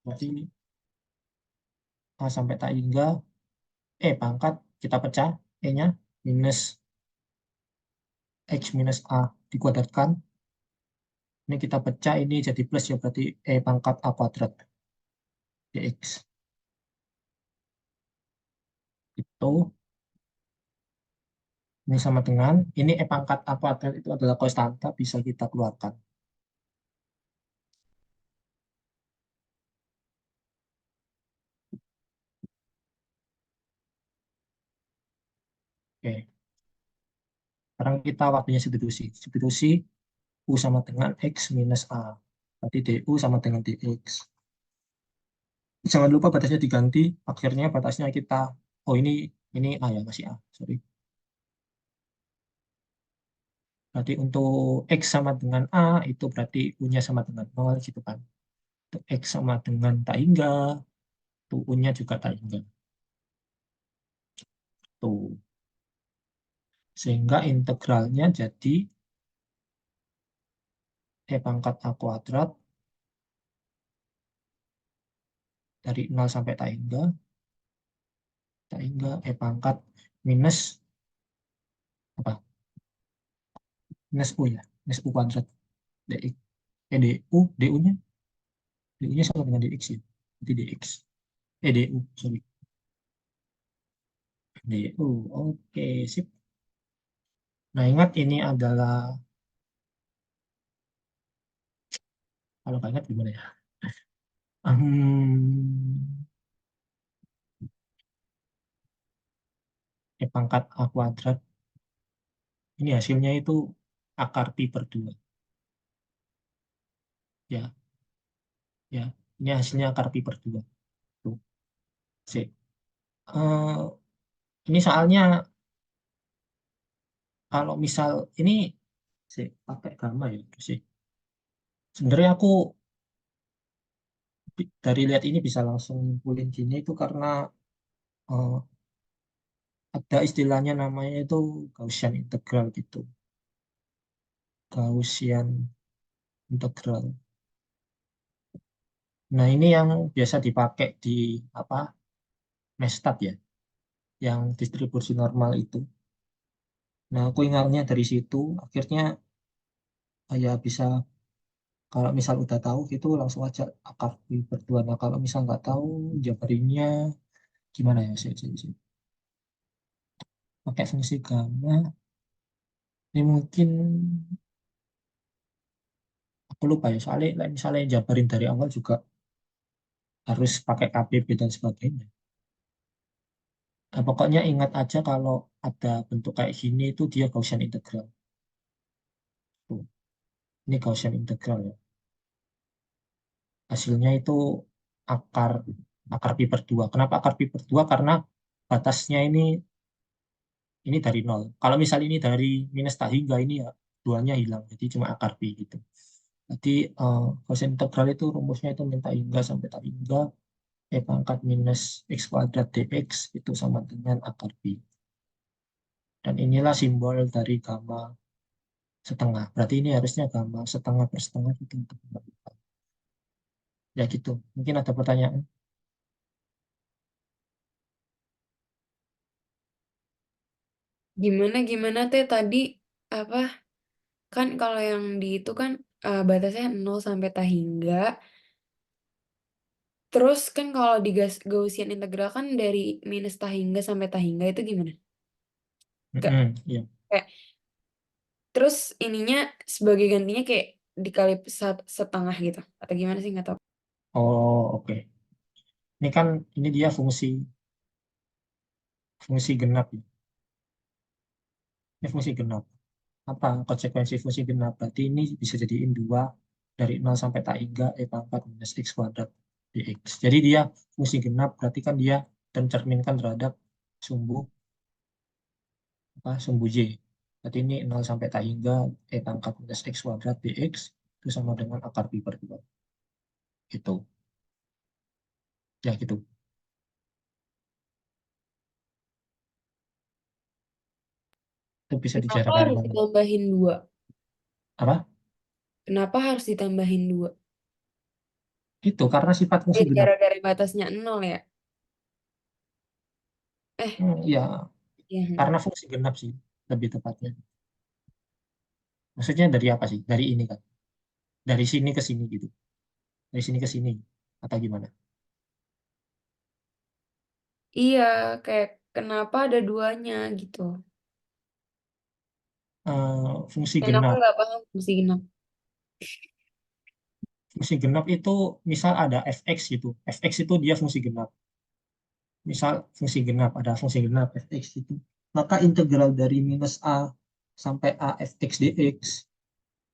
Berarti a sampai tak hingga pangkat kita pecah e-nya minus x minus a dikuadratkan. Ini kita pecah ini jadi plus ya berarti pangkat a kuadrat dx. Itu ini sama dengan ini pangkat a kuadrat itu adalah konstanta bisa kita keluarkan. Oke. Sekarang kita waktunya substitusi. Substitusi U sama dengan X minus A. Berarti DU sama dengan DX. Jangan lupa batasnya diganti. Akhirnya batasnya kita, oh ini A ya, masih A. Sorry. Berarti untuk X sama dengan A, itu berarti U-nya sama dengan 0 gitu kan. Untuk X sama dengan tak hingga, tuh U-nya juga tak hingga. Tuh. Sehingga integralnya jadi E pangkat A kuadrat dari 0 sampai tak hingga E pangkat minus apa? Minus U ya, minus U kuadrat dx. DU-nya sama dengan dx ya. Jadi dx. Du, sorry. Du, oke, sip. Nah, ingat ini adalah, kalau nggak ingat gimana ya? Hmm, pangkat A kuadrat, ini hasilnya itu akar pi per 2. Ya, ya. Ini hasilnya akar pi per 2. Tuh, sip. Eh, ini soalnya kalau misal ini sih pakai gamma ya sih. Sebenarnya aku dari lihat ini bisa langsung nyimpulin gini itu karena eh, ada istilahnya namanya itu Gaussian integral gitu. Gaussian integral. Nah, ini yang biasa dipakai di apa? Mestat ya, yang distribusi normal itu. Nah, aku ingatnya dari situ, akhirnya ya bisa kalau misal udah tahu gitu langsung aja akar berdua. Nah, kalau misal nggak tahu jabarinnya gimana ya sih? Pakai fungsi gamma. Ini mungkin aku lupa ya, soalnya like, misalnya jabarin dari awal juga harus pakai KBB dan sebagainya. Nah, pokoknya ingat aja kalau ada bentuk kayak gini itu dia Gaussian integral. Tuh, ini Gaussian integral ya. Hasilnya itu akar akar pi per 2. Kenapa akar pi per 2? Karena batasnya ini dari nol. Kalau misal ini dari minus tak hingga ini ya duanya hilang. Jadi cuma akar pi gitu. Jadi Gaussian integral itu rumusnya itu min tak hingga sampai tak hingga pangkat minus x kuadrat dx itu sama dengan akar pi. Dan inilah simbol dari gamma setengah. Berarti ini harusnya gamma setengah per setengah itu untuk mendapatkan. Ya gitu. Mungkin ada pertanyaan. Gimana gimana teh tadi apa kan kalau yang di itu kan batasnya 0 sampai tak hingga. Terus kan kalau di Gaussian integral kan dari minus tak hingga sampai tak hingga itu gimana? Gak Iya. kayak terus ininya sebagai gantinya kayak dikali setengah gitu atau gimana sih nggak tahu. Oh, oke. Ini kan ini dia fungsi fungsi genap ya. Ini fungsi genap. Apa konsekuensi fungsi genap? Berarti ini bisa jadiin 2 dari 0 sampai tak hingga pangkat minus x kuadrat dx. Jadi dia fungsi genap berarti kan dia tercerminkan terhadap sumbu sumbu y. Berarti ini 0 sampai tak hingga pangkat minus x kuadrat dx itu sama dengan akar pi per 2. Gitu. Ya gitu. Itu bisa Kenapa diceritakan harus lagi. ditambahin 2? Apa? Kenapa harus ditambahin 2? Itu karena sifat fungsi genap. Gara-gara batasnya 0 ya? Ya, Iya. karena fungsi genap sih lebih tepatnya. Maksudnya dari apa sih? Dari ini kan. Dari sini ke sini gitu. Dari sini ke sini. Atau gimana? Iya, kayak kenapa ada duanya gitu. Fungsi Dan aku genap. nggak paham fungsi genap. Fungsi genap itu misal ada fx gitu. Fx itu dia fungsi genap. Misal fungsi genap, ada fungsi genap fx itu. Maka integral dari minus a sampai a fx dx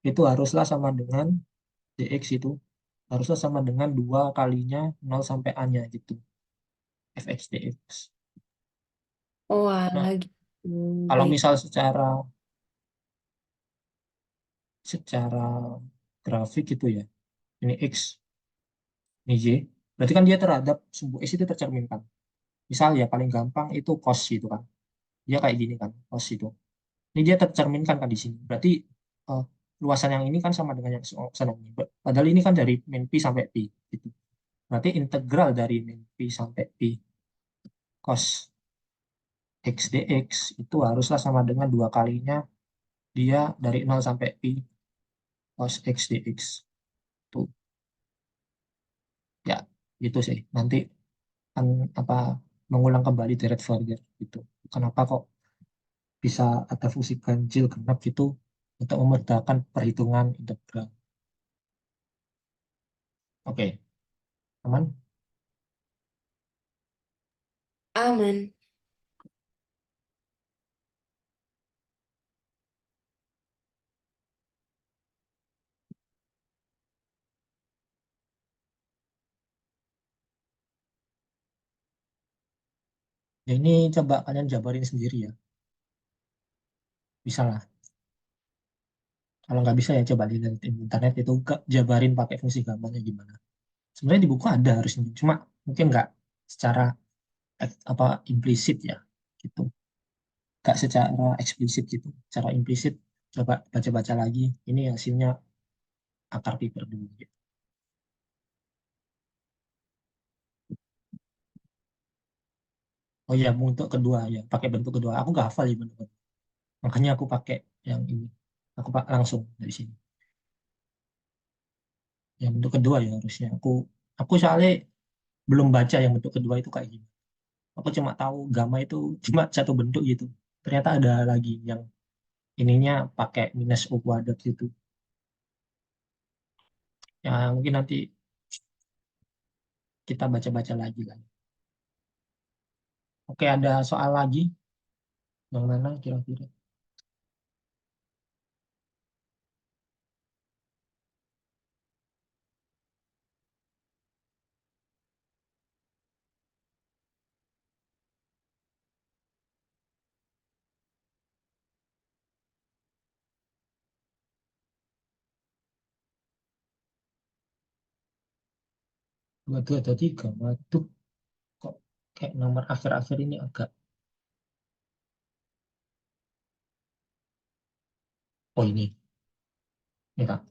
itu haruslah sama dengan dx itu. Haruslah sama dengan 2 kalinya 0 sampai a-nya gitu. Fx dx. Oh, Nah, alah gitu. kalau Baik. misal secara secara grafik itu ya, ini x, ini y, berarti kan dia terhadap sumbu x itu tercerminkan. Misal ya paling gampang itu cos itu kan. Dia kayak gini kan, cos itu. Ini dia tercerminkan kan di sini. Berarti eh, luasan yang ini kan sama dengan yang luasan yang ini. Padahal ini kan dari min pi sampai pi gitu. Berarti integral dari min pi sampai pi cos x dx itu haruslah sama dengan 2 kalinya dia dari 0 sampai pi cos x dx. Tuh, ya gitu sih. Nanti kan apa mengulang kembali deret Fourier gitu. Kenapa kok bisa ada fungsi ganjil genap gitu untuk memudahkan perhitungan integral. Oke, aman. Aman. Ya ini coba kalian jabarin sendiri ya. Bisa lah. Kalau nggak bisa ya coba lihat di internet itu jabarin pakai fungsi gambarnya gimana. Sebenarnya di buku ada harusnya, cuma mungkin nggak secara apa implisit ya gitu. Nggak secara eksplisit gitu. Secara implisit coba baca-baca lagi. Ini hasilnya akar pi per 2 gitu. Oh iya, untuk kedua ya, pakai bentuk kedua. Aku nggak hafal ya bentuk kedua. Makanya aku pakai yang ini. Aku pak langsung dari sini. Yang bentuk kedua ya harusnya. Aku soalnya belum baca yang bentuk kedua itu kayak gini. Aku cuma tahu gamma itu cuma satu bentuk gitu. Ternyata ada lagi yang ininya pakai minus U kuadrat gitu. Ya mungkin nanti kita baca-baca lagi lah. Oke, ada soal lagi yang mana kira-kira? Dua, dua atau tiga? Waduh, kok kayak nomor akhir-akhir ini agak. Oh ini Kak.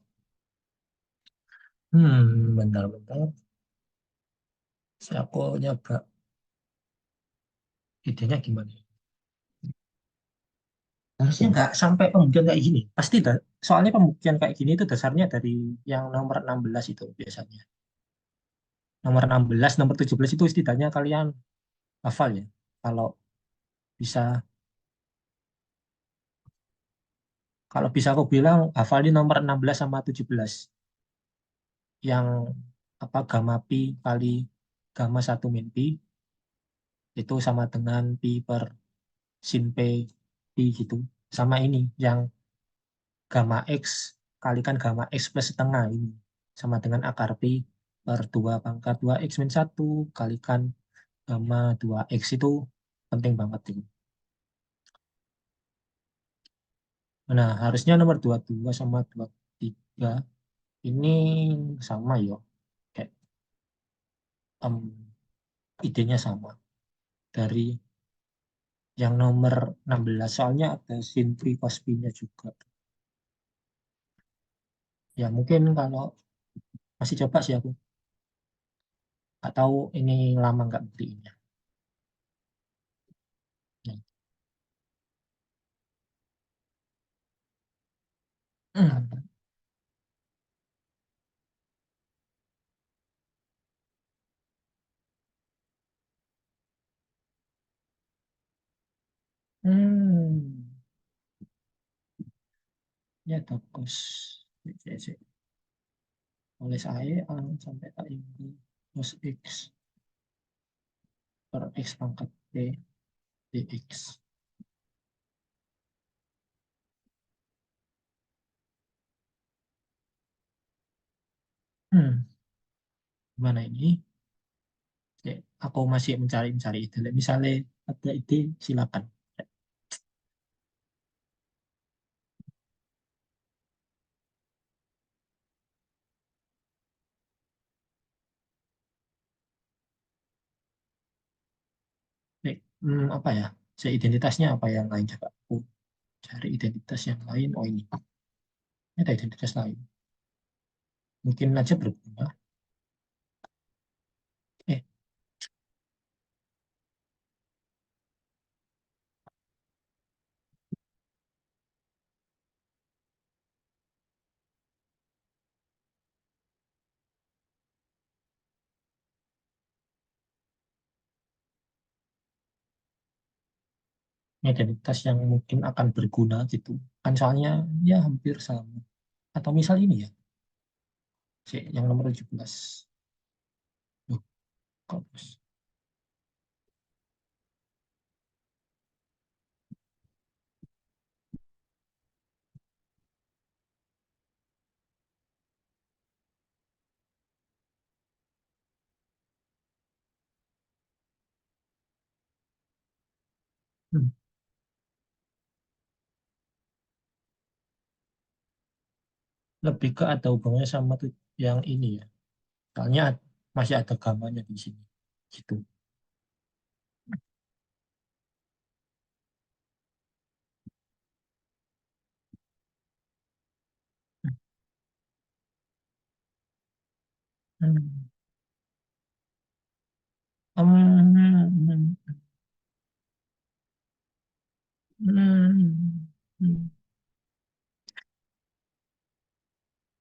Bentar-bentar. Saya aku nyoba idenya gimana. Harusnya nggak sampai pembuktian kayak gini. Pasti soalnya pembuktian kayak gini itu dasarnya dari yang nomor 16 itu biasanya. Nomor 16, nomor 17 itu setidaknya kalian hafal ya. Kalau bisa, kalau bisa aku bilang hafalin nomor 16 sama 17. Yang apa gamma pi kali gamma satu min pi itu sama dengan pi per sin p pi gitu. Sama ini yang gamma x kalikan gamma x plus setengah ini sama dengan akar pi per 2 pangkat 2 x min 1 kalikan gamma 2 x itu penting banget ini. Nah, harusnya nomor 22 sama 23 ini sama ya. Kayak em, idenya sama dari yang nomor 16 soalnya ada sin pi cos pi-nya juga. Ya mungkin kalau masih coba sih aku. Nggak tahu ini lama nggak buktiinnya. Ya. Hmm. Ya terus oleh saya sampai tak ini cos x per x pangkat p dx. Hmm. Gimana ini? Ya, aku masih mencari-mencari ide. Misalnya ada ide, silakan. Apa ya? Saya identitasnya apa yang lain coba aku cari identitas yang lain. Oh ini ada identitas lain. Mungkin aja berguna. Eh, ini identitas yang mungkin akan berguna gitu. Kan soalnya ya hampir sama. Atau misal ini ya, yang nomor 17. Loh, kok terus? Hmm, Lebih ke ada hubungannya sama tuh yang ini ya. Soalnya masih ada gambarnya di sini. Gitu. Hmm. Hmm. Hmm. Hmm.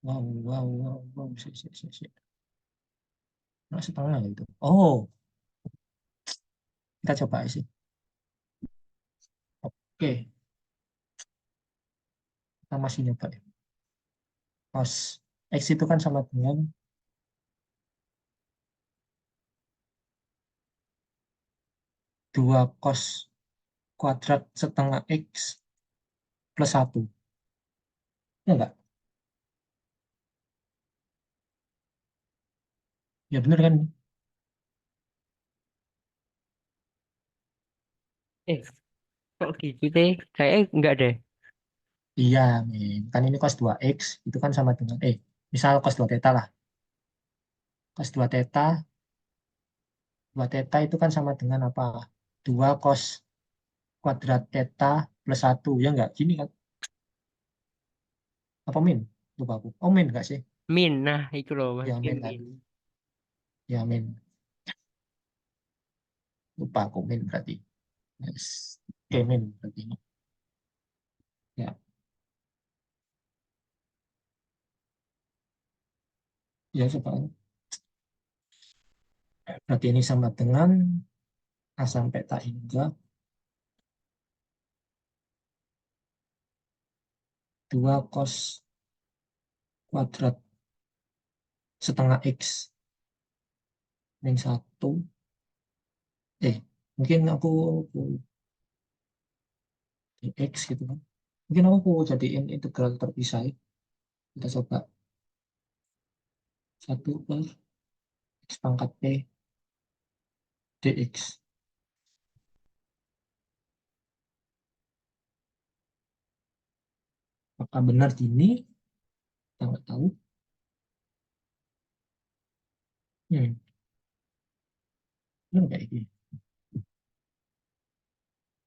Wow, wow, wow, wow. Sih. Nah, setengah itu. Oh, kita coba sih. Oke. Kita masih nyoba ya. Cos X itu kan sama dengan 2 cos kuadrat setengah X plus 1. Ya enggak? Ya bener kan? Eh, kok gitu deh? Kayaknya enggak deh. Iya, men. Kan ini cos 2X itu kan sama dengan misal cos 2 theta lah. Cos 2 theta, 2 theta itu kan sama dengan apa? 2 cos kuadrat theta plus 1. Ya enggak? Gini kan? Apa min? Lupa aku. Oh, min enggak sih? Min, nah itu loh Ya, maksudnya min kan. min. Ya, min. Lupa aku min berarti. Yes. Oke, min berarti. Ya, ya sekarang. Berarti ini sama dengan A sampai tak hingga 2 cos kuadrat setengah X min 1. Mungkin aku di X gitu kan. Mungkin aku jadiin integral terpisah ya. Kita coba 1/x pangkat P dx. Apakah benar gini? Kita nggak tahu. Hmm, benar kayak gini.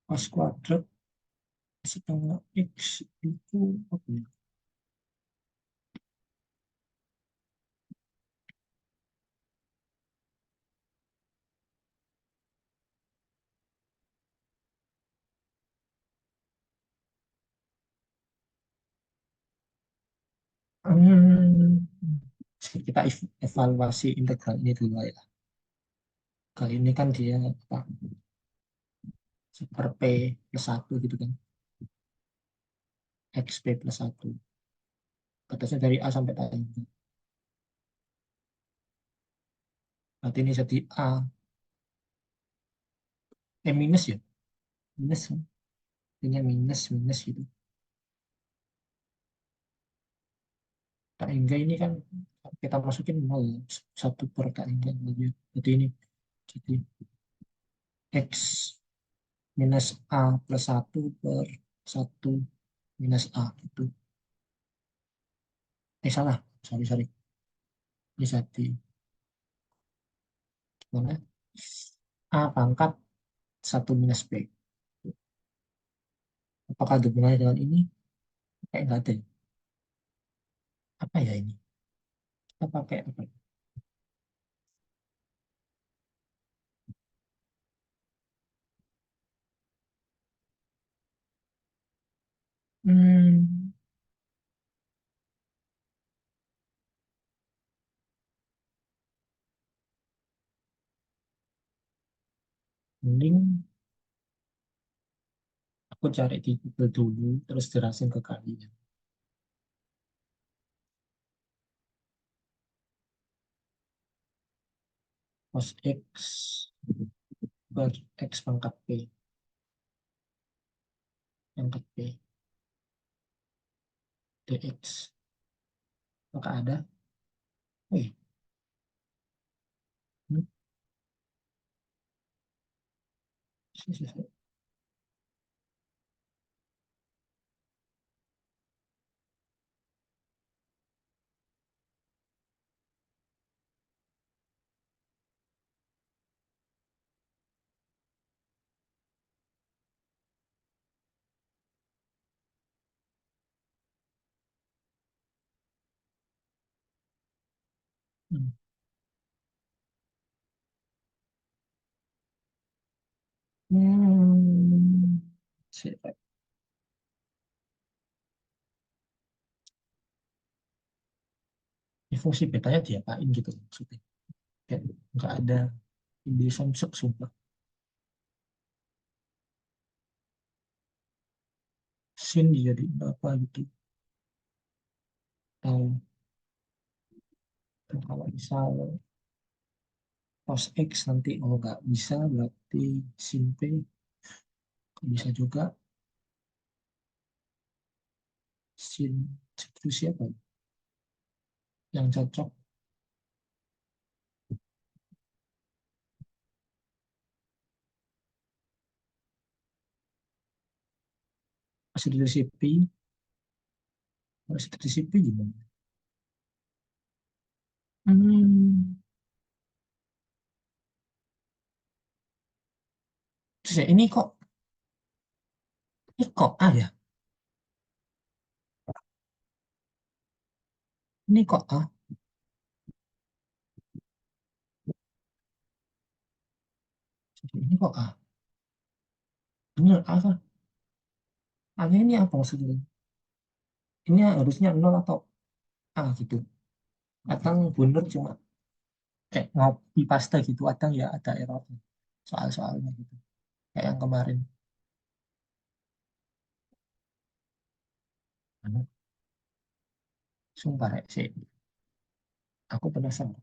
Cos kuadrat setengah X itu apa ya? Hmm, kita evaluasi integral ini dulu ya. Kali ini kan dia apa? Super P plus 1 gitu kan. XP plus 1. Batasnya dari A sampai A. Berarti ini jadi A. Minus ya. Minus kan. Ini minus, minus gitu. Tak hingga ini kan kita masukin 0. 1 per tak hingga 0. Jadi ini jadi X minus A plus 1/1 minus A itu. Salah. Sorry, sorry. Ini jadi mana? A pangkat 1 minus B. Apakah ada hubungannya dengan ini? Kayak nggak ada. Apa ya ini? Kita pakai apa? Hmm, mending aku cari di Google dulu, terus jelasin ke kalian. Cos X per X pangkat P. Pangkat P dx. Maka ada. Wih, hmm, si, si, si. Hmm. Hmm. Si, ini fungsi betanya diapain gitu maksudnya. Kayak nggak ada ide samsek sumpah. Sin jadi berapa gitu. Atau kalau misal cos X nanti nggak bisa, berarti sin P bisa juga. Sin itu siapa yang cocok? Substitusi P, substitusi P gimana? Hmm. Terus ya, ini kok A ya? Ini kok A? Ini kok A? Bener A kan? A-nya ini apa maksudnya? Ini harusnya nol atau A gitu. Atau bener cuma kayak ngopi pasta gitu. Atau ya ada error soal-soalnya gitu. Kayak yang kemarin. Anu, sumpah rek sih. Aku penasaran.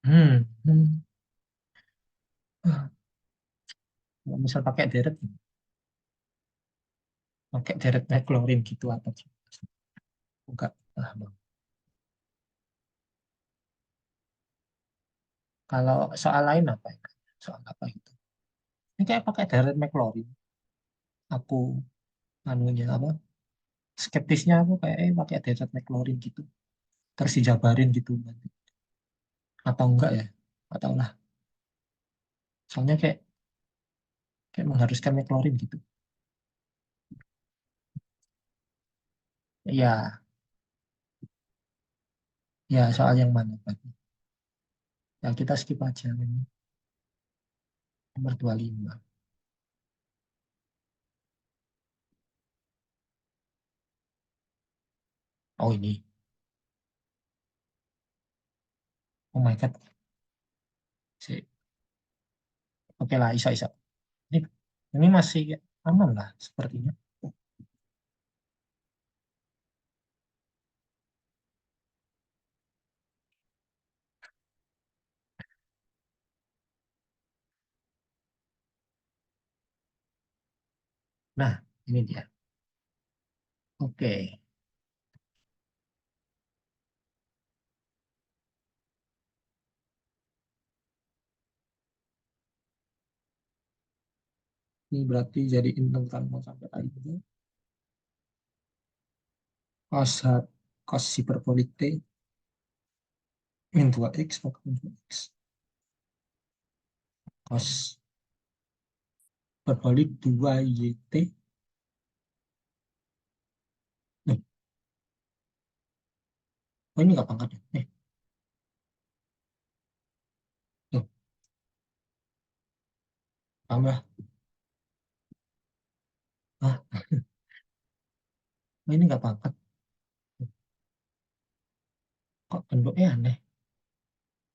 Hmm. Hmm. Ah, kalau misal pakai deret klorin gitu apa sih? Enggak. Ah, Bang. Kalau soal lain apa ya? Soal apa itu? Ini kayak pakai deret klorin. Aku anunya apa? Skeptisnya aku kayak pakai deret klorin gitu. Terus dijabarin gitu nanti. Atau enggak ya? Atau lah. Soalnya kayak mengharuskan klorin gitu. Ya, ya soal yang mana tadi? Ya kita skip aja ini. Nomor 25. Oh ini. Oh my God. Si. Oke lah, isa-isa. Ini masih aman lah sepertinya. Nah, ini dia. Oke. Ini berarti jadi integral 0 sampai A itu. Cos, cos hiperbolik T min 2x maka 2x. Cos hiperbolik 2YT. Loh, oh ini nggak pangkat ya? Loh, tambah. Ah, oh ini nggak pangkat. Kok bentuknya aneh?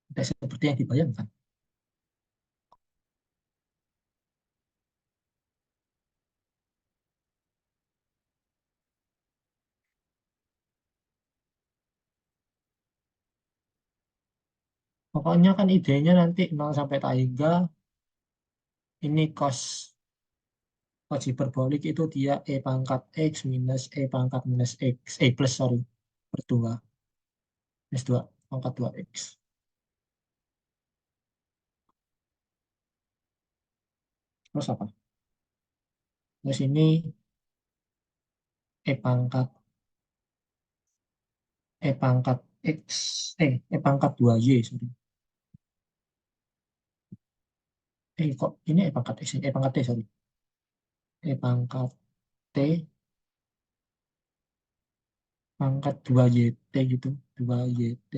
Tidak seperti yang dibayangkan. Pokoknya kan idenya nanti 0 sampai tangga. Ini cos hiperbolik itu dia E pangkat X minus E pangkat minus X. Plus, sorry. Per 2. Minus 2 pangkat 2X. Terus apa? Terus ini E pangkat pangkat X, pangkat 2Y, sorry. Kok ini pangkat X, pangkat T, sorry. Pangkat T, pangkat 2YT gitu. 2YT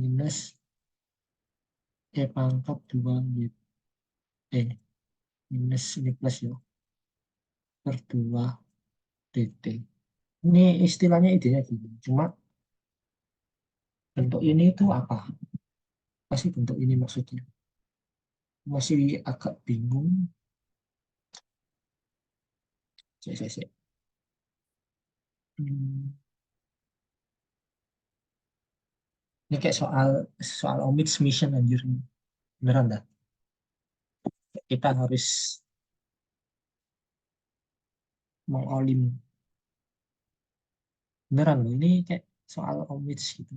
minus pangkat 2YT minus ini plus ya, per 2DT. Ini istilahnya idenya gini. Cuma bentuk ini itu apa? Apa sih bentuk ini maksudnya? Masih agak bingung. Cek. Hmm, Ini kayak soal soal omits mission anjir. Beneran dah. Kita harus mengolim. Beneran loh. Ini kayak soal omits gitu.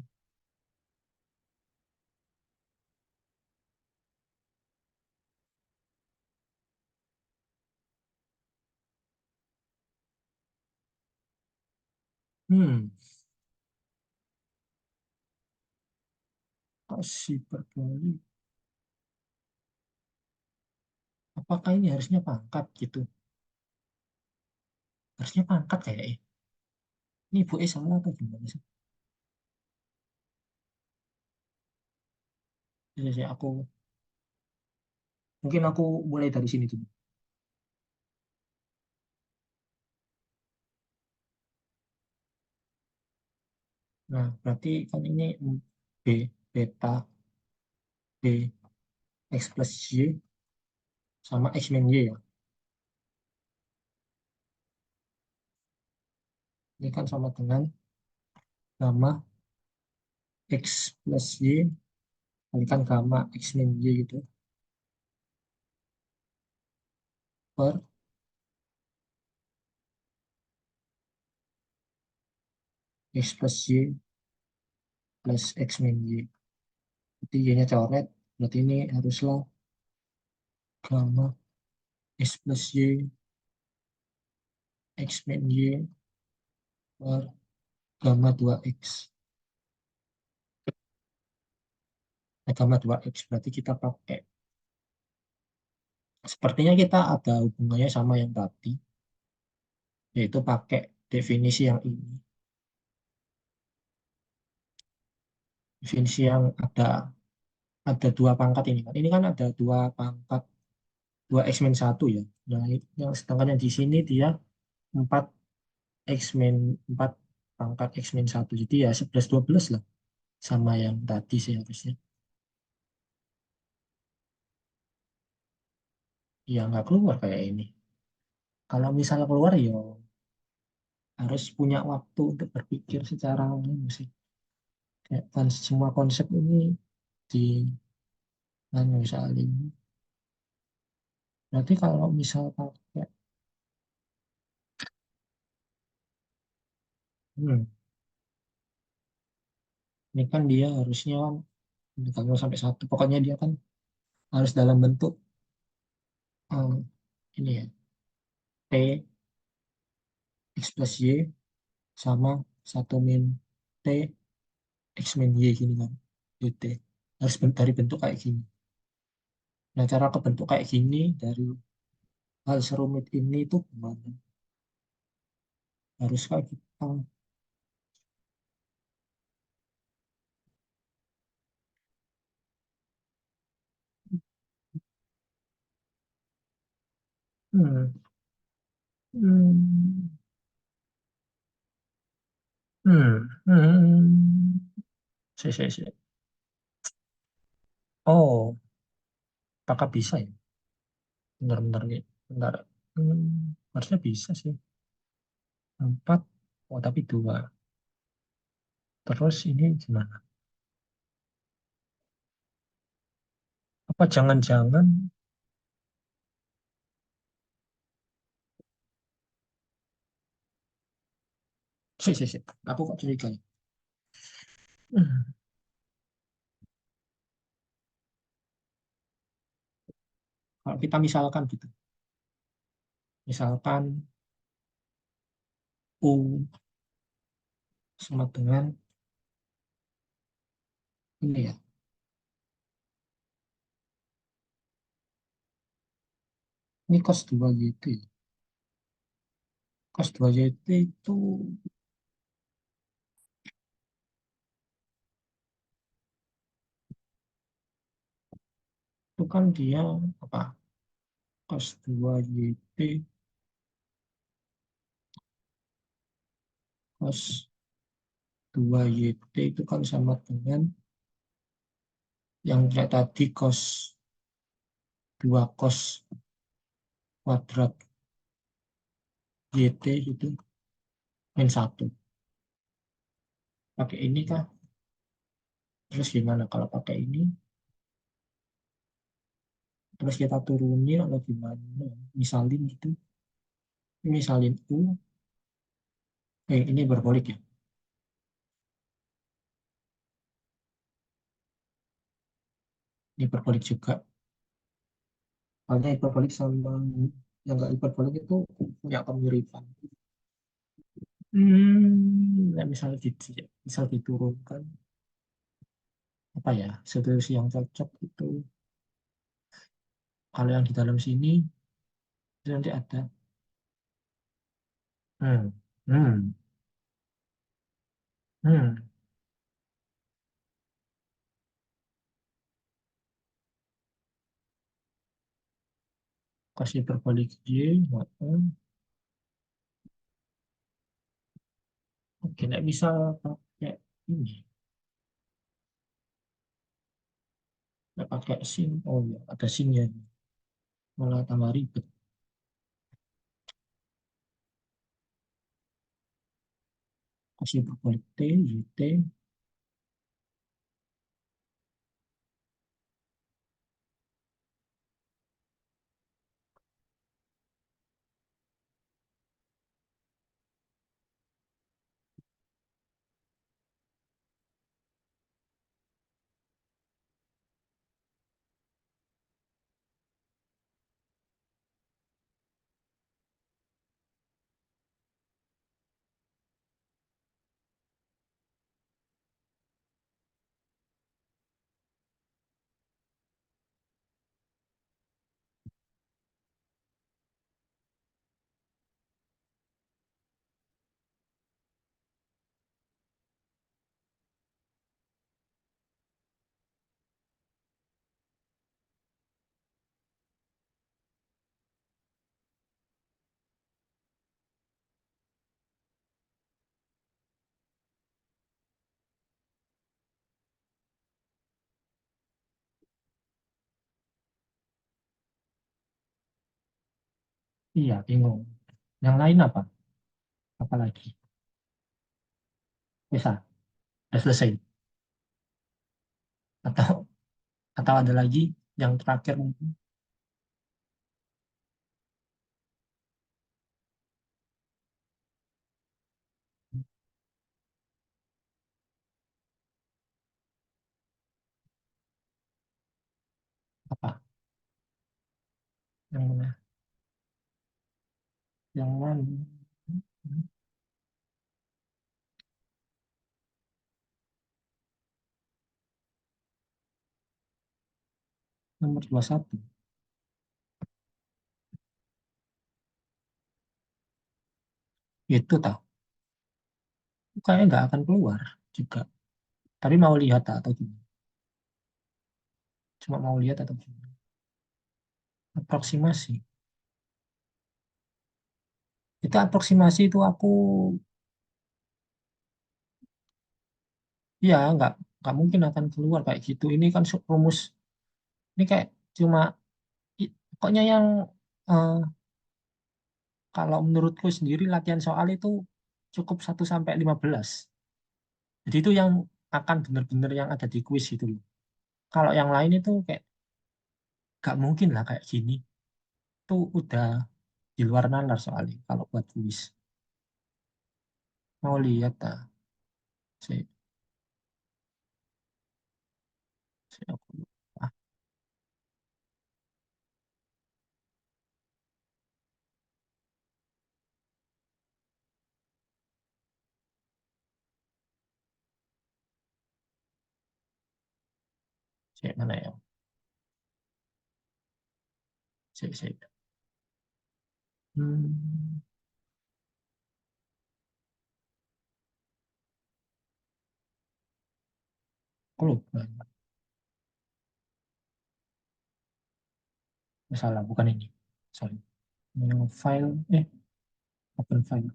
Hmm. Kasih berbalik. Apakah ini harusnya pangkat gitu? Harusnya pangkat kayaknya. Ini ibu salah atau gimana sih? Aku mungkin aku mulai dari sini dulu. Nah, berarti kan ini B, beta, B, X plus Y, sama X min Y ya. Ini kan sama dengan gamma X plus Y, kalikan gamma X min Y gitu, per X plus Y plus X min Y. Jadi Y-nya coret, berarti ini haruslah gamma X plus Y, X min Y, per gamma 2X. Nah, gamma 2X berarti kita pakai, sepertinya kita ada hubungannya sama yang tadi, yaitu pakai definisi yang ini. Definisi yang ada dua pangkat ini kan. Ini kan ada dua pangkat, dua X min 1 ya. Yang sedangkan yang di sini dia 4 X min 4 pangkat X min 1. Jadi ya 11 12 lah. Sama yang tadi sih harusnya. Ya nggak keluar kayak ini. Kalau misalnya keluar ya harus punya waktu untuk berpikir secara ini sih. Kayak semua konsep ini di misalnya ini. Berarti kalau misal pakai hmm, ini kan dia harusnya kan sampai satu. Pokoknya dia kan harus dalam bentuk eh, ini ya, T X plus Y sama satu min T X min Y gini kan, dt harus dari bentuk kayak gini. Nah, cara kebentuk kayak gini dari hal serumit ini tuh gimana? Harus kayak kita hmm, hmm, saya. Oh, apakah bisa ya? Benar-benar nih, bentar. Harusnya bisa sih. 4, oh tapi 2. Terus ini gimana? Apa jangan-jangan sih. Aku kok curiga ya. Hmm. Kalau kita misalkan gitu, misalkan U sama dengan Ini ya. Ini cos 2 YT. Cos 2 YT itu kan dia apa? Cos 2 YT cos 2 YT itu kan sama dengan yang kayak tadi cos 2 cos kuadrat YT itu min 1. Pakai ini kah? Terus gimana kalau pakai ini? Terus kita turunin atau gimana? Misalin gitu. Misalin U. Ini berbolik ya. Ini berbolik juga. Soalnya hiperbolik sama yang nggak hiperbolik itu punya kemiripan. Nah, misal diturunkan apa ya solusi yang cocok itu kalau yang di dalam sini itu nanti ada hmm, hmm, hmm, kasih hiperbolik Y, oke, nggak bisa pakai ini, nggak pakai sin, oh ya ada sinnya, malah tambah ribet, kasih hiperbolik T, YT, iya bingung. Yang lain apa? Apa lagi? Bisa, udah selesai. Atau ada lagi yang terakhir mungkin apa? Yang mana? Yang mana? Nomor 21. Itu tahu. Kayaknya nggak akan keluar juga. Tapi mau lihat atau gimana? Cuma mau lihat atau gimana? Aproksimasi. Itu aproksimasi itu aku ya nggak mungkin akan keluar kayak gitu. Ini kan rumus ini kayak cuma pokoknya yang eh, kalau menurutku sendiri latihan soal itu cukup 1 sampai 15. Jadi itu yang akan benar-benar yang ada di kuis itu loh. Kalau yang lain itu kayak nggak mungkin lah kayak gini. Itu udah di luar nalar soalnya kalau buat kuis. Mau lihat tak? Si, aku lupa. Kayak mana ya? Sik. Hmm, aku lupa. Salah, bukan ini. Sorry. New file, open file.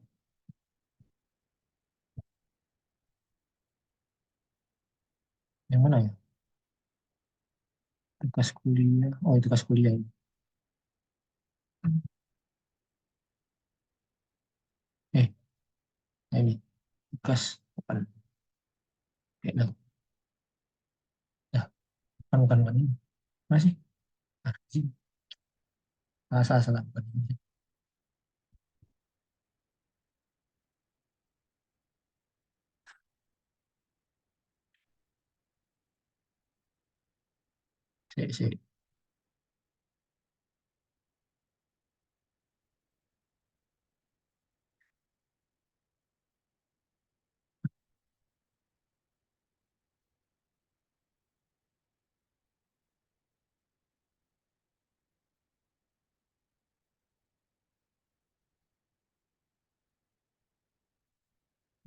Yang mana ya? Tugas kuliah. Oh, itu tugas kuliah. Eh, nah ini. Tugas open. Nah, nah, bukan ini. Masih? Anjing. Salah, bukan ini. Sik.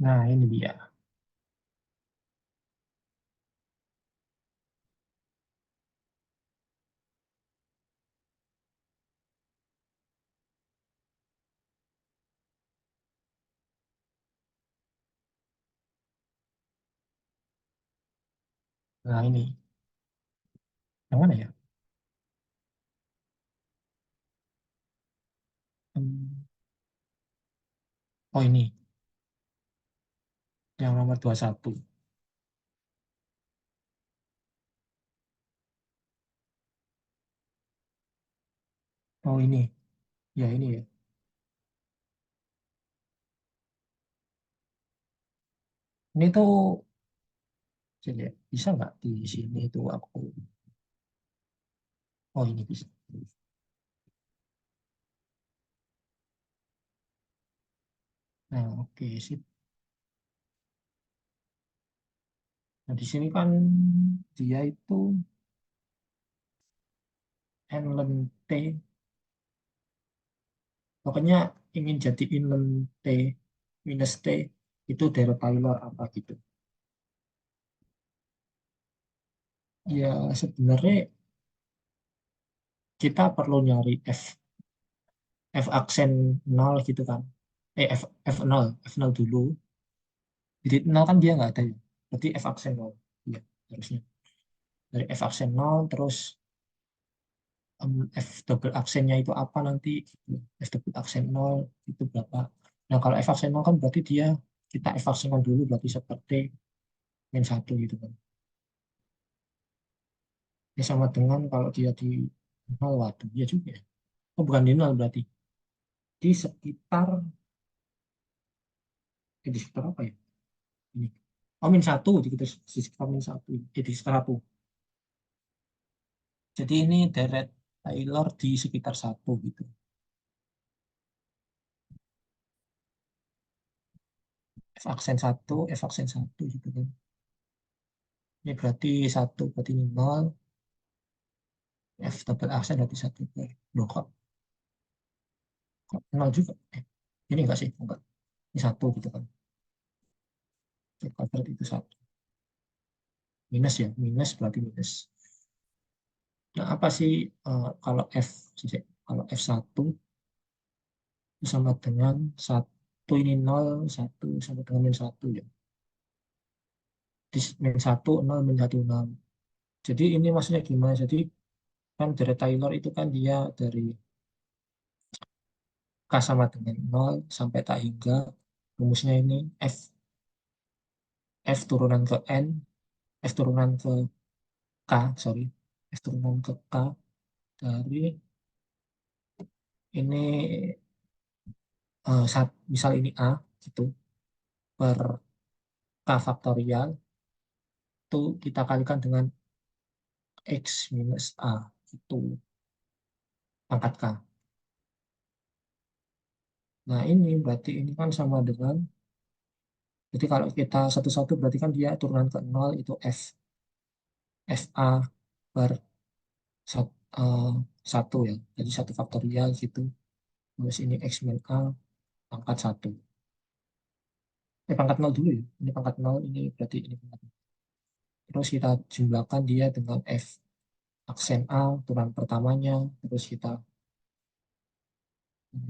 Nah, ini dia. Nah, ini. Yang mana ya? Hmm, Oh, ini. Yang nomor 21. Oh, ini. Ya, ini ya. Ini tuh, coba, bisa nggak di sini tuh aku. Oh, ini bisa. Nah, oke, sip. Nah, di sini kan dia itu ln T. Pokoknya ingin jadiin ln T minus T itu dari Taylor apa gitu. Ya, sebenarnya kita perlu nyari F aksen 0 gitu kan. F0 dulu. Jadi 0 kan dia nggak ada ya. Berarti F aksen 0. Iya, harusnya. Dari F aksen 0 terus F double aksennya itu apa nanti. F double aksen 0 itu berapa. Nah, kalau F aksen 0 kan berarti dia kita F aksenkan dulu berarti seperti min 1 gitu kan. Ini sama dengan kalau dia di 0, waduh, ya juga ya. Oh, bukan di 0 berarti. Di sekitar, di sekitar apa ya? Ini. Oh, min 1, di sekitar min 1. Di sekitar 1. Jadi ini deret Taylor di sekitar 1 gitu. F aksen 1 gitu kan. Ini berarti 1, berarti ini 0. F double aksen berarti 1. Loh, kok 0 juga? Ini enggak sih? Enggak. Ini 1 gitu kan. Berarti itu 1. Minus ya, minus berarti minus. Nah, apa sih kalau kalau F1 itu sama dengan 1 ini 0, 1 sama dengan min 1 ya. Di min 1, 0, min 1, 0. Jadi ini maksudnya gimana? Jadi kan dari Taylor itu kan dia dari K sama dengan 0 sampai tak hingga rumusnya ini F turunan ke N, F turunan ke K, sorry. F turunan ke K dari ini misal ini A gitu per K faktorial itu kita kalikan dengan X minus A itu pangkat K. Nah, ini berarti ini kan sama dengan, jadi kalau kita satu-satu berarti kan dia turunan ke 0 itu FA per sat- eh, 1 ya. Jadi 1 faktorial gitu. Terus ini X min A pangkat 1. Pangkat 0 dulu ya. Ini pangkat 0, ini berarti ini pangkat 0. Terus kita jumlahkan dia dengan F aksen A, turunan pertamanya. Terus kita,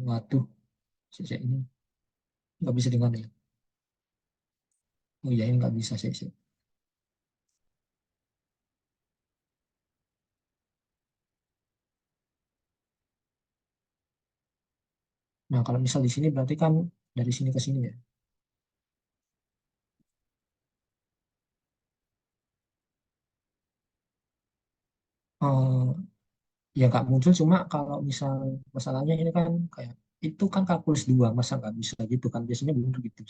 waduh, ini nggak bisa dengan ya. Oh iya, ini nggak bisa sih. Nah, kalau misal di sini berarti kan dari sini ke sini ya. Eh, ya nggak muncul, cuma kalau misal masalahnya ini kan kayak itu kan kalkulus 2, masa nggak bisa gitu kan, biasanya bener gitu.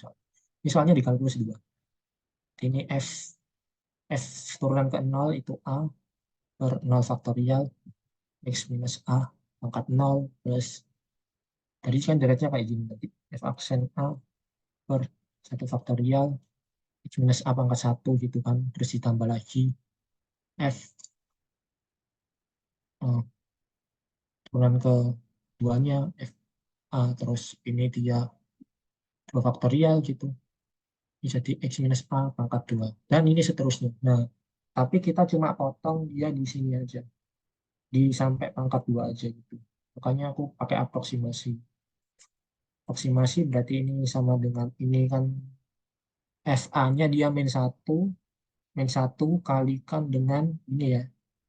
Misalnya di kalkulus 2 ini f turunan ke 0 itu A per 0 faktorial X minus A pangkat 0 plus, tadi kan deretnya kayak gini tadi, f aksen A per 1 faktorial X minus A pangkat 1 gitu kan, terus ditambah lagi f turunan ke duanya f A, terus ini dia 2 faktorial gitu, bisa di X minus A pangkat 2 dan ini seterusnya. Nah, tapi kita cuma potong dia di sini aja, di sampai pangkat 2 aja gitu, makanya aku pakai aproksimasi. Aproksimasi berarti ini sama dengan ini kan, FA-nya dia min 1 kalikan dengan ini ya,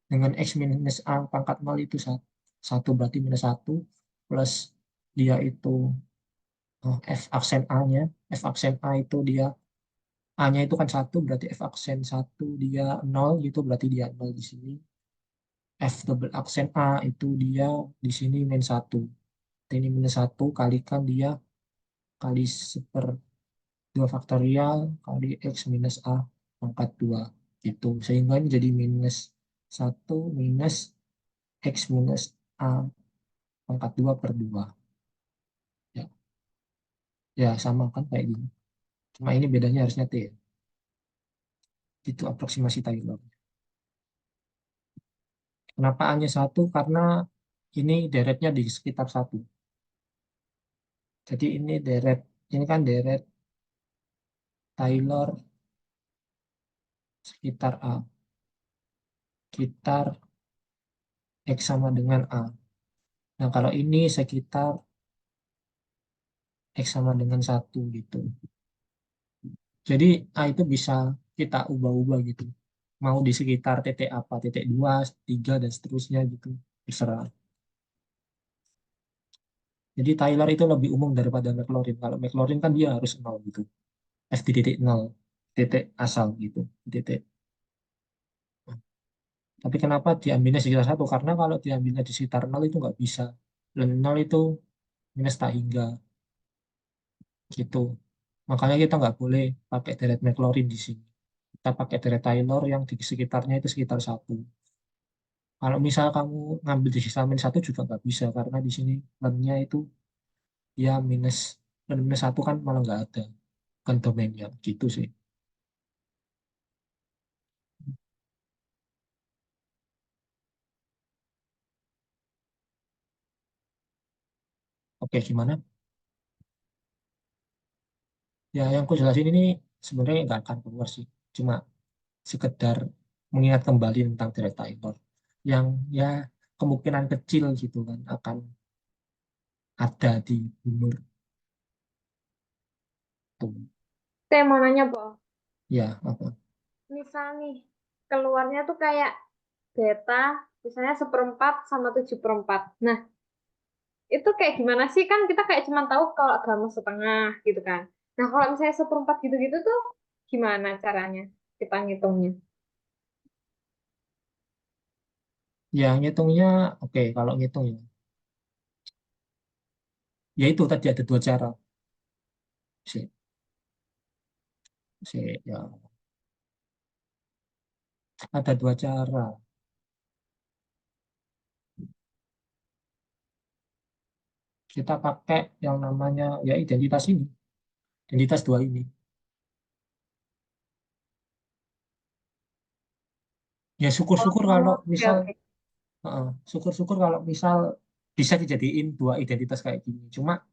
dengan X minus A pangkat 0 itu 1, berarti -1 plus dia itu F aksen A-nya. F aksen A itu dia A-nya itu kan 1, berarti F aksen 1 dia 0 gitu, berarti dia 0 di sini. F double aksen A itu dia di sini -1. Ini -1 kalikan dia kali 1/2 faktorial kali X minus A pangkat 2 gitu. Sehingga ini jadi -1 minus X minus A pangkat 2 per 2. Ya, ya sama kan kayak gini. Cuma ini bedanya harusnya T ya. Itu aproksimasi Taylor. Kenapa hanya 1? Karena ini deretnya di sekitar 1. Jadi ini kan deret Taylor sekitar A. Sekitar X sama dengan A. Nah, kalau ini sekitar X sama dengan 1 gitu. Jadi A itu bisa kita ubah-ubah gitu. Mau di sekitar titik apa, titik 2, 3, dan seterusnya gitu. Terserah. Jadi Taylor itu lebih umum daripada Maclaurin. Kalau Maclaurin kan dia harus 0 gitu. F di titik 0, titik asal gitu. Titik. Tapi kenapa diambilnya sekitar 1? Karena kalau diambilnya di sekitar 0 itu nggak bisa. Dan 0 itu minus tak hingga gitu. Makanya kita nggak boleh pakai deret Maclaurin di sini. Kita pakai deret Taylor yang di sekitarnya itu sekitar 1. Kalau misal kamu ngambil di sisa -1 juga nggak bisa, karena di sini lemnya itu ya -1 kan malah nggak ada, kan domainnya gitu sih. Oke, gimana? Ya, yang aku jelasin ini sebenarnya nggak akan keluar sih. Cuma sekedar mengingat kembali tentang deret Taylor yang ya kemungkinan kecil gitu kan akan ada di umur tuh. Saya mau nanya, Po. Ya, apa? Misal nih, keluarnya tuh kayak beta, misalnya 1/4 sama 7/4. Nah, itu kayak gimana sih? Kan kita kayak cuma tahu kalau gamma setengah gitu kan. Nah, kalau misalnya 1/4 gitu-gitu tuh gimana caranya kita ngitungnya? Ya, ngitungnya oke, kalau ngitung ya. Ya itu tadi ada 2 cara. Si, ya, ada 2 cara. Kita pakai yang namanya ya identitas ini, identitas 2 ini. Ya syukur-syukur kalau Oke, misal oke. syukur-syukur kalau misal bisa dijadiin dua identitas kayak gini. Cuma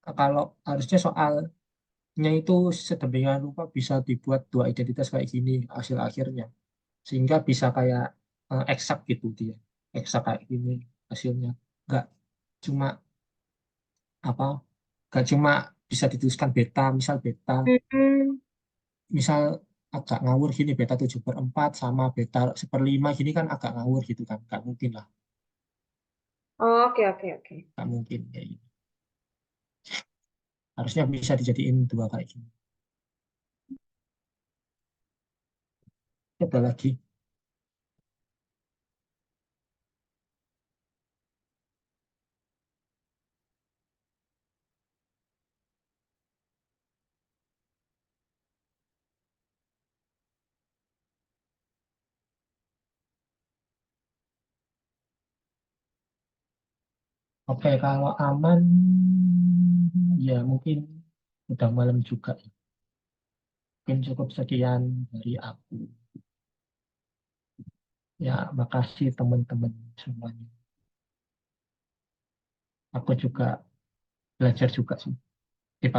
kalau harusnya soalnya itu sedemikian rupa bisa dibuat dua identitas kayak gini hasil akhirnya, sehingga bisa kayak eksak gitu dia, eksak kayak gini hasilnya. Nggak cuma apa, nggak cuma bisa dituliskan beta, Hmm. misal agak ngawur gini beta 7/4 sama beta 1/5 gini kan agak ngawur gitu kan, nggak mungkin lah, Oke, oke, oke. nggak mungkin kayak gitu. Harusnya bisa dijadiin dua kayak gini. Ada lagi. Oke, kalau aman, ya mungkin udah malam juga. Mungkin cukup sekian dari aku. Ya, makasih teman-teman semuanya. Aku juga belajar juga sih.